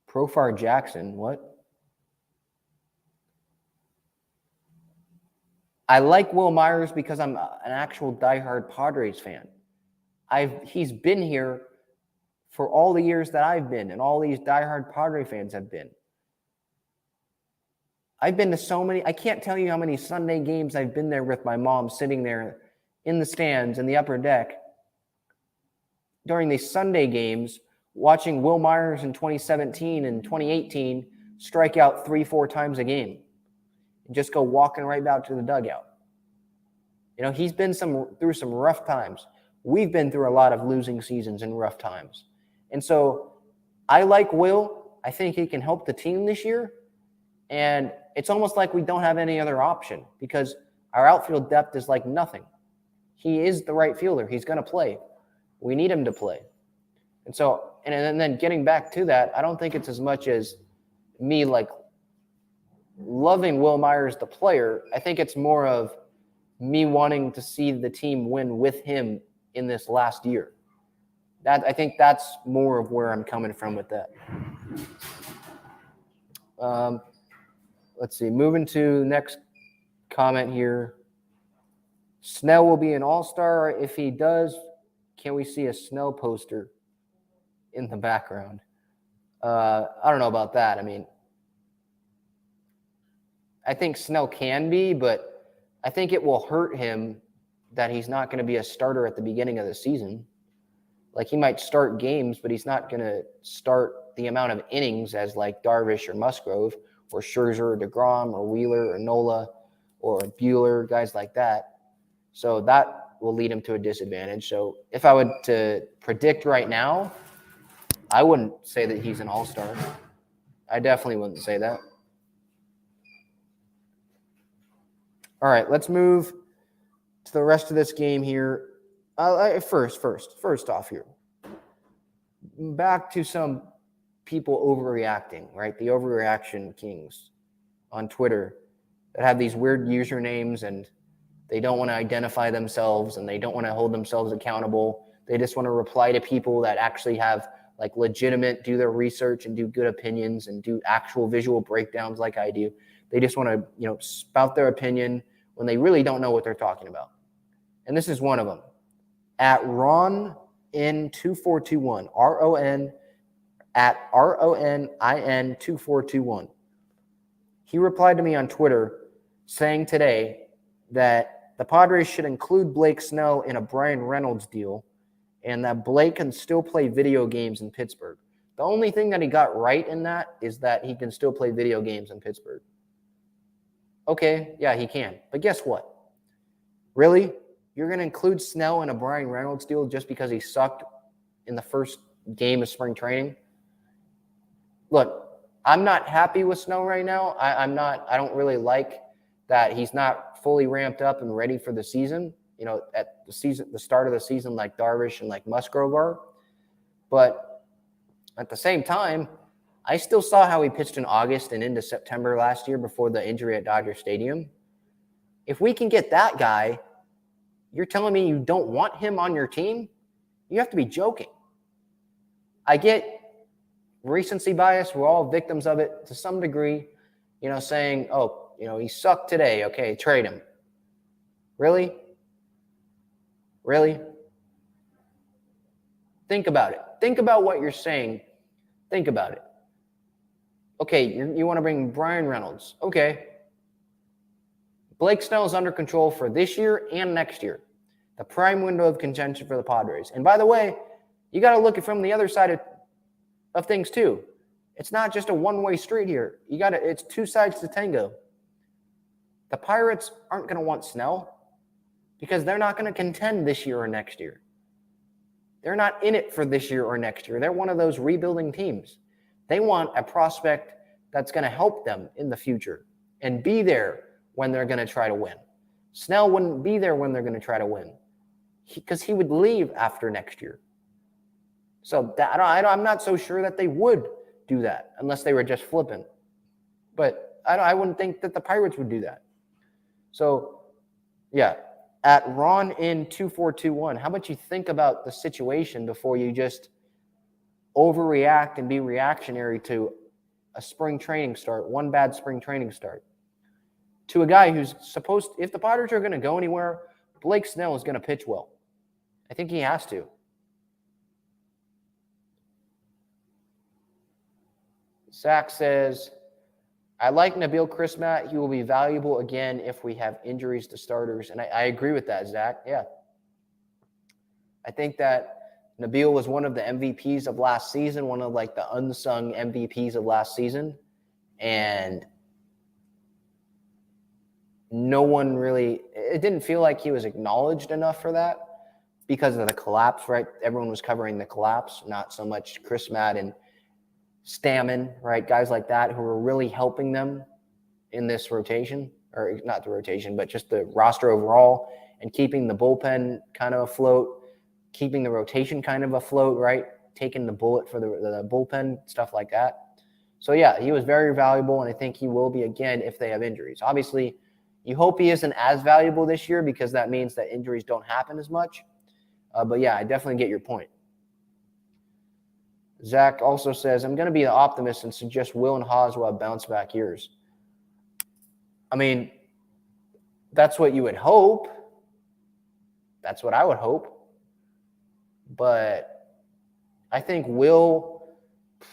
Profar Jackson, what? I like Will Myers because I'm an actual diehard Padres fan. He's been here for all the years that I've been, and all these diehard Padre fans have been. I've been to so many, I can't tell you how many Sunday games I've been there with my mom sitting there in the stands in the upper deck during these Sunday games, watching Will Myers in 2017 and 2018 strike out 3-4 times a game and just go walking right back to the dugout. He's been through some rough times. We've been through a lot of losing seasons and rough times. And so I like Will. I think he can help the team this year. And it's almost like we don't have any other option because our outfield depth is like nothing. He is the right fielder. He's going to play. We need him to play. And so, and then getting back to that, I don't think it's as much as me like loving Will Myers, the player. I think it's more of me wanting to see the team win with him in this last year. I think that's more of where I'm coming from with that. Let's see. Moving to next comment here. Snell will be an all-star. If he does, can we see a Snell poster in the background? I don't know about that. I mean, I think Snell can be, but I think it will hurt him that he's not going to be a starter at the beginning of the season. Like, he might start games, but he's not going to start the amount of innings as like Darvish or Musgrove or Scherzer or DeGrom or Wheeler or Nola or Buehler, guys like that. So that will lead him to a disadvantage. So if I would to predict right now, I wouldn't say that he's an all-star. I definitely wouldn't say that. All right, let's move to the rest of this game here. First off here, back to some people overreacting, right? The overreaction kings on Twitter that have these weird usernames and they don't want to identify themselves and they don't want to hold themselves accountable. They just want to reply to people that actually have like legitimate, do their research and do good opinions and do actual visual breakdowns like I do. They just want to, spout their opinion when they really don't know what they're talking about. And this is one of them. At RonIn2421, RON@RONIN2421. He replied to me on Twitter saying today that the Padres should include Blake Snell in a Bryan Reynolds deal and that Blake can still play video games in Pittsburgh. The only thing that he got right in that is that he can still play video games in Pittsburgh. Okay, yeah, he can. But guess what? Really? You're going to include Snell in a Bryan Reynolds deal just because he sucked in the first game of spring training? Look, I'm not happy with Snell right now. I don't really like that he's not fully ramped up and ready for the season, at the start of the season like Darvish and like Musgrove are. But at the same time, I still saw how he pitched in August and into September last year before the injury at Dodger Stadium. If we can get that guy, you're telling me you don't want him on your team? You have to be joking. I get recency bias. We're all victims of it to some degree, saying, he sucked today. Okay, trade him. Really? Really? Think about it. Think about what you're saying. Think about it. Okay, you want to bring Bryan Reynolds. Okay. Blake Snell is under control for this year and next year. The prime window of contention for the Padres. And by the way, you got to look at it from the other side of things too. It's not just a one-way street here. It's two sides to tango. The Pirates aren't going to want Snell because they're not going to contend this year or next year. They're not in it for this year or next year. They're one of those rebuilding teams. They want a prospect that's going to help them in the future and be there when they're going to try to win. Snell wouldn't be there when they're going to try to win because he would leave after next year. So I'm not so sure that they would do that unless they were just flippant. But I wouldn't think that the Pirates would do that. So, yeah, at Ron in 2421, how about you think about the situation before you just overreact and be reactionary to a spring training start, one bad spring training start, to a guy who's supposed – if the Padres are going to go anywhere, Blake Snell is going to pitch well. I think he has to. Zach says, I like Nabil Chrismat. He will be valuable again if we have injuries to starters. And I agree with that, Zach. Yeah. I think that Nabil was one of the MVPs of last season, one of like the unsung MVPs of last season. And no one really – it didn't feel like he was acknowledged enough for that because of the collapse, right? Everyone was covering the collapse, not so much Chrismat and Stammen, right? Guys like that who were really helping them in this rotation, or not the rotation, but just the roster overall and keeping the bullpen kind of afloat, keeping the rotation kind of afloat, right? Taking the bullet for the bullpen, stuff like that. So, yeah, he was very valuable, and I think he will be again if they have injuries. Obviously, you hope he isn't as valuable this year because that means that injuries don't happen as much. But, yeah, I definitely get your point. Zach also says, I'm going to be an optimist and suggest Will and Haas will have bounce-back years. I mean, that's what you would hope. That's what I would hope. But I think Will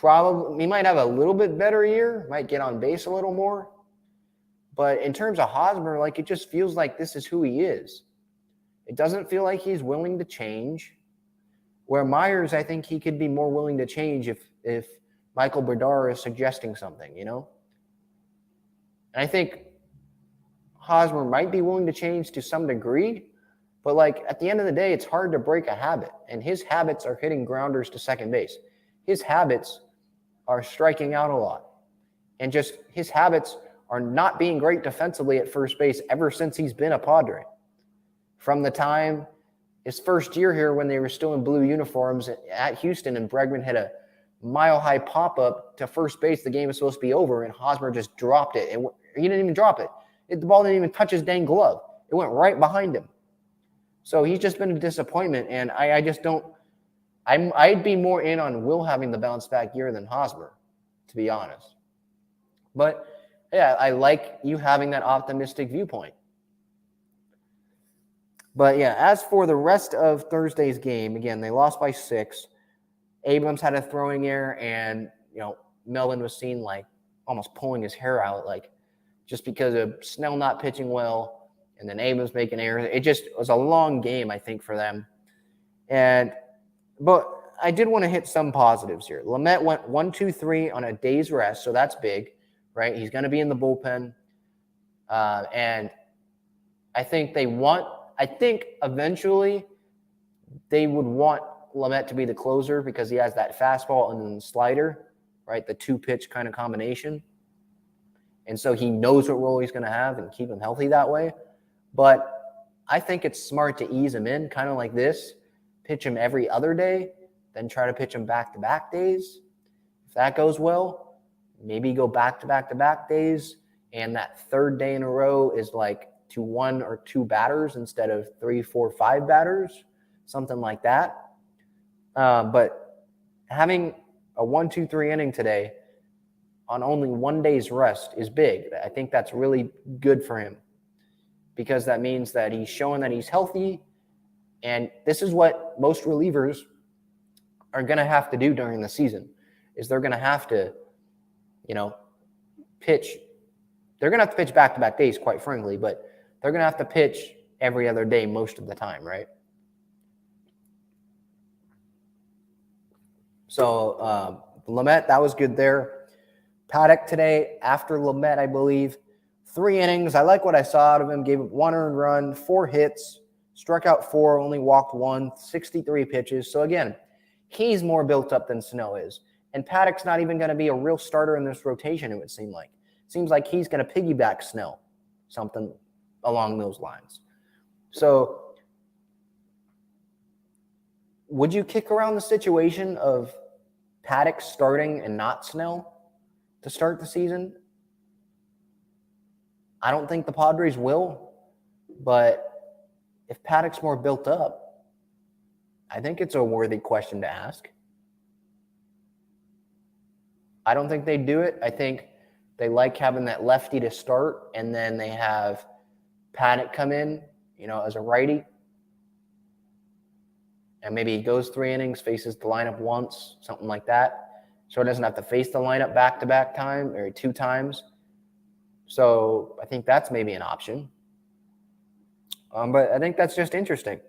he might have a little bit better year, might get on base a little more. But in terms of Hosmer, like, it just feels like this is who he is. It doesn't feel like he's willing to change. Where Myers, I think he could be more willing to change if Michael Berdara is suggesting something, And I think Hosmer might be willing to change to some degree, but like at the end of the day, it's hard to break a habit. And his habits are hitting grounders to second base. His habits are striking out a lot. And just his habits are not being great defensively at first base ever since he's been a Padre. From the time his first year here when they were still in blue uniforms at Houston and Bregman hit a mile-high pop-up to first base, the game was supposed to be over, and Hosmer just dropped it. He didn't even drop it. The ball didn't even touch his dang glove. It went right behind him. So he's just been a disappointment, and I just don't – I'd be more in on Will having the bounce-back year than Hosmer, to be honest. But, yeah, I like you having that optimistic viewpoint. But, yeah, as for the rest of Thursday's game, again, they lost by 6. Abrams had a throwing error, and, Melvin was seen, like, almost pulling his hair out. Like, just because of Snell not pitching well and then Abrams making errors. It just was a long game, I think, for them. But I did want to hit some positives here. Lamet went 1-2-3 on a day's rest, so that's big, right? He's going to be in the bullpen. And I think eventually they would want Lamet to be the closer because he has that fastball and then the slider, right? The 2-pitch kind of combination. And so he knows what role he's going to have and keep him healthy that way. But I think it's smart to ease him in, kind of like this. Pitch him every other day, then try to pitch him back-to-back days. If that goes well, maybe go back-to-back-to-back days, and that third day in a row is like to 1 or 2 batters instead of 3, 4, 5 batters, something like that. But having a 1-2-3 inning today on only 1 day's rest is big. I think that's really good for him because that means that he's showing that he's healthy. And this is what most relievers are going to have to do during the season is they're going to have to, pitch. They're going to have to pitch back-to-back days, quite frankly, but they're going to have to pitch every other day most of the time, right? So Lamet, that was good there. Paddock today, after Lamet, I believe, 3 innings. I like what I saw out of him. Gave up 1 earned run, 4 hits, struck out 4, only walked 1, 63 pitches. So again, he's more built up than Snell is. And Paddock's not even going to be a real starter in this rotation, it would seem like. Seems like he's going to piggyback Snell, something along those lines. So would you kick around the situation of Paddock starting and not Snell to start the season? I don't think the Padres will, but if Paddock's more built up, I think it's a worthy question to ask. I don't think they'd do it. I think they like having that lefty to start, and then they have Paddock come in, as a righty. And maybe he goes 3 innings, faces the lineup once, something like that. So he doesn't have to face the lineup back-to-back time or 2 times. So I think that's maybe an option. But I think that's just interesting.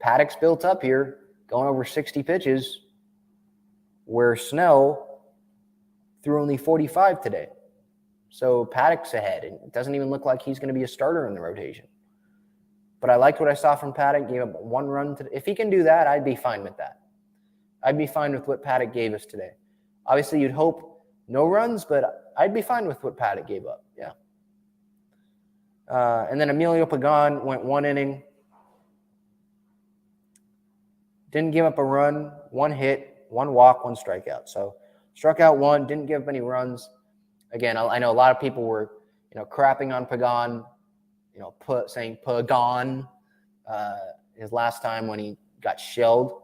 Paddock's built up here, going over 60 pitches, where Snell threw only 45 today. So Paddock's ahead, and it doesn't even look like he's going to be a starter in the rotation. But I liked what I saw from Paddock. Gave up 1 run today. If he can do that, I'd be fine with that. I'd be fine with what Paddock gave us today. Obviously, you'd hope no runs, but I'd be fine with what Paddock gave up. Yeah. And then Emilio Pagan went 1 inning. Didn't give up a run, 1 hit, 1 walk, 1 strikeout. So struck out 1, didn't give up any runs. Again, I know a lot of people were, crapping on Pagan, saying Pagan his last time when he got shelled.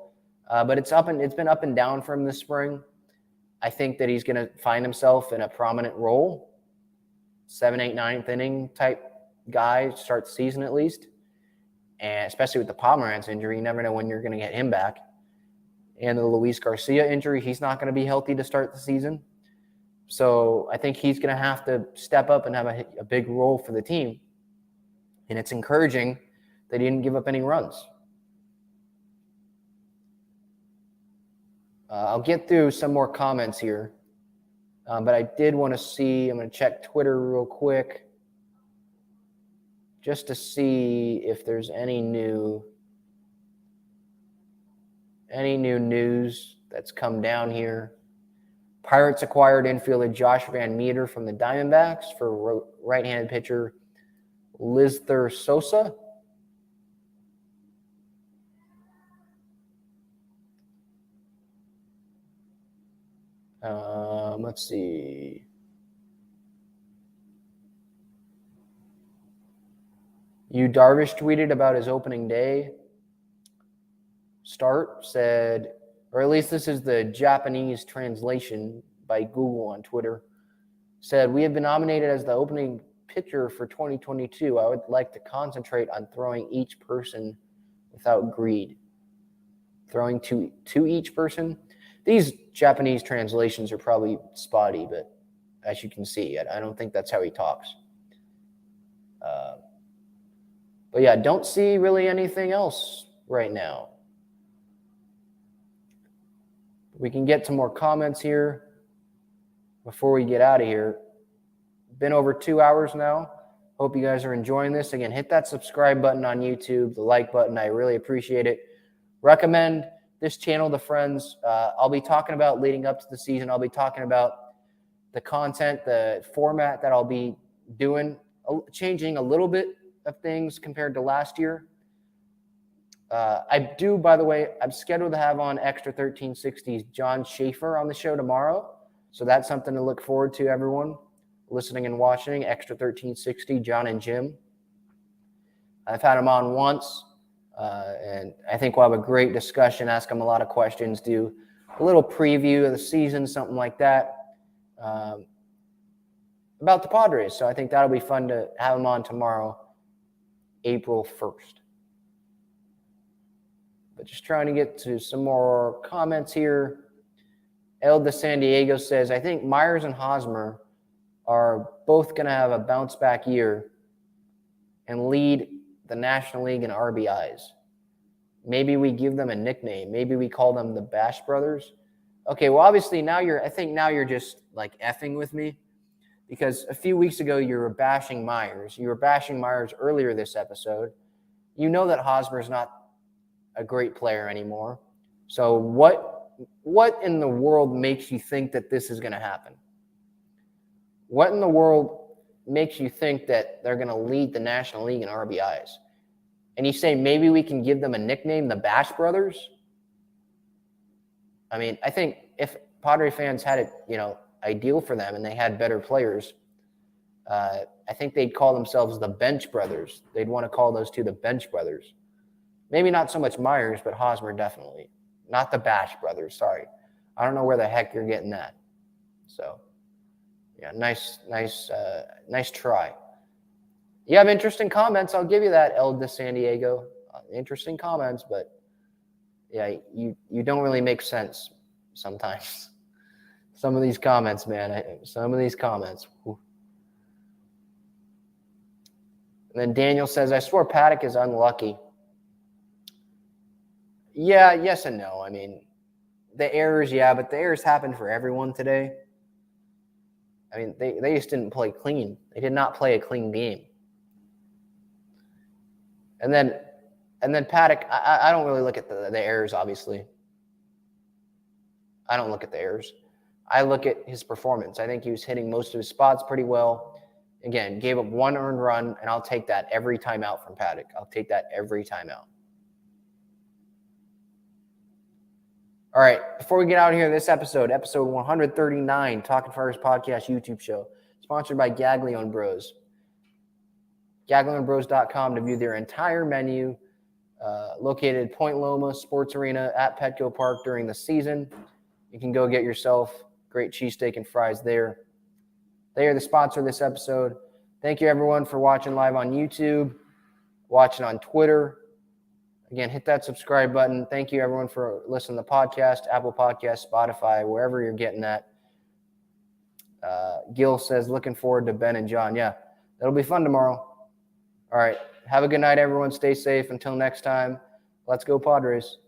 But it's been up and down for him this spring. I think that he's going to find himself in a prominent role, 7th, 8th, 9th inning type guy, start the season at least. And especially with the Pomeranz injury, you never know when you're going to get him back. And the Luis Garcia injury, he's not going to be healthy to start the season. So I think he's going to have to step up and have a big role for the team. And it's encouraging that he didn't give up any runs. I'll get through some more comments here. But I did want to see, I'm going to check Twitter real quick just to see if there's any new news that's come down here. Pirates acquired infielder Josh Van Meter from the Diamondbacks for right-handed pitcher Lizther Sosa. Let's see. Darvish tweeted about his opening day start, said, or at least this is the Japanese translation by Google on Twitter, said, "We have been nominated as the opening pitcher for 2022. I would like to concentrate on throwing each person without greed." Throwing to each person. These Japanese translations are probably spotty, but as you can see, I don't think that's how he talks. But yeah, don't see really anything else right now. We can get to more comments here before we get out of here. Been over 2 hours now. Hope you guys are enjoying this. Again, hit that subscribe button on YouTube, the like button. I really appreciate it. Recommend this channel to friends. I'll be talking about leading up to the season. I'll be talking about the content, the format that I'll be doing, changing a little bit of things compared to last year. I do, by the way, I'm scheduled to have on Extra 1360's John Schaefer on the show tomorrow. So that's something to look forward to, everyone listening and watching. Extra 1360, John and Jim. I've had him on once, and I think we'll have a great discussion, ask him a lot of questions, do a little preview of the season, something like that, about the Padres. So I think that'll be fun to have him on tomorrow, April 1st. But just trying to get to some more comments here. El de San Diego says, I think Myers and Hosmer are both going to have a bounce-back year and lead the National League in RBIs. Maybe we give them a nickname. Maybe we call them the Bash Brothers. Okay, well, obviously I think now you're just like effing with me, because a few weeks ago you were bashing Myers. You were bashing Myers earlier this episode. You know that Hosmer's not a great player anymore. So what in the world makes you think that this is going to happen? What in the world makes you think that they're going to lead the National League in RBIs? And you say maybe we can give them a nickname, the Bash Brothers? I mean, I think if Padre fans had it, ideal for them and they had better players, I think they'd call themselves the Bench Brothers. They'd want to call those two the Bench Brothers. Maybe not so much Myers, but Hosmer definitely. Not the Bash Brothers, sorry. I don't know where the heck you're getting that. So, yeah, nice try. You have interesting comments. I'll give you that, El de San Diego. Interesting comments, but yeah, you don't really make sense sometimes. Some of these comments, man. Some of these comments. Whew. And then Daniel says, I swear Paddock is unlucky. Yeah, yes and no. I mean, the errors, yeah, but the errors happened for everyone today. I mean, they just didn't play clean. They did not play a clean game. And then Paddock, I don't really look at the errors, obviously. I don't look at the errors. I look at his performance. I think he was hitting most of his spots pretty well. Again, gave up one earned run, and I'll take that every time out from Paddock. I'll take that every time out. All right, before we get out of here, this episode 139, Talking First Podcast YouTube show, sponsored by Gaglione Bros. GaglioneBros.com to view their entire menu, located at Point Loma Sports Arena at Petco Park during the season. You can go get yourself great cheesesteak and fries there. They are the sponsor of this episode. Thank you, everyone, for watching live on YouTube, watching on Twitter. Again, hit that subscribe button. Thank you, everyone, for listening to the podcast, Apple Podcasts, Spotify, wherever you're getting that. Gil says, looking forward to Ben and John. Yeah, it'll be fun tomorrow. All right, have a good night, everyone. Stay safe. Until next time, let's go Padres.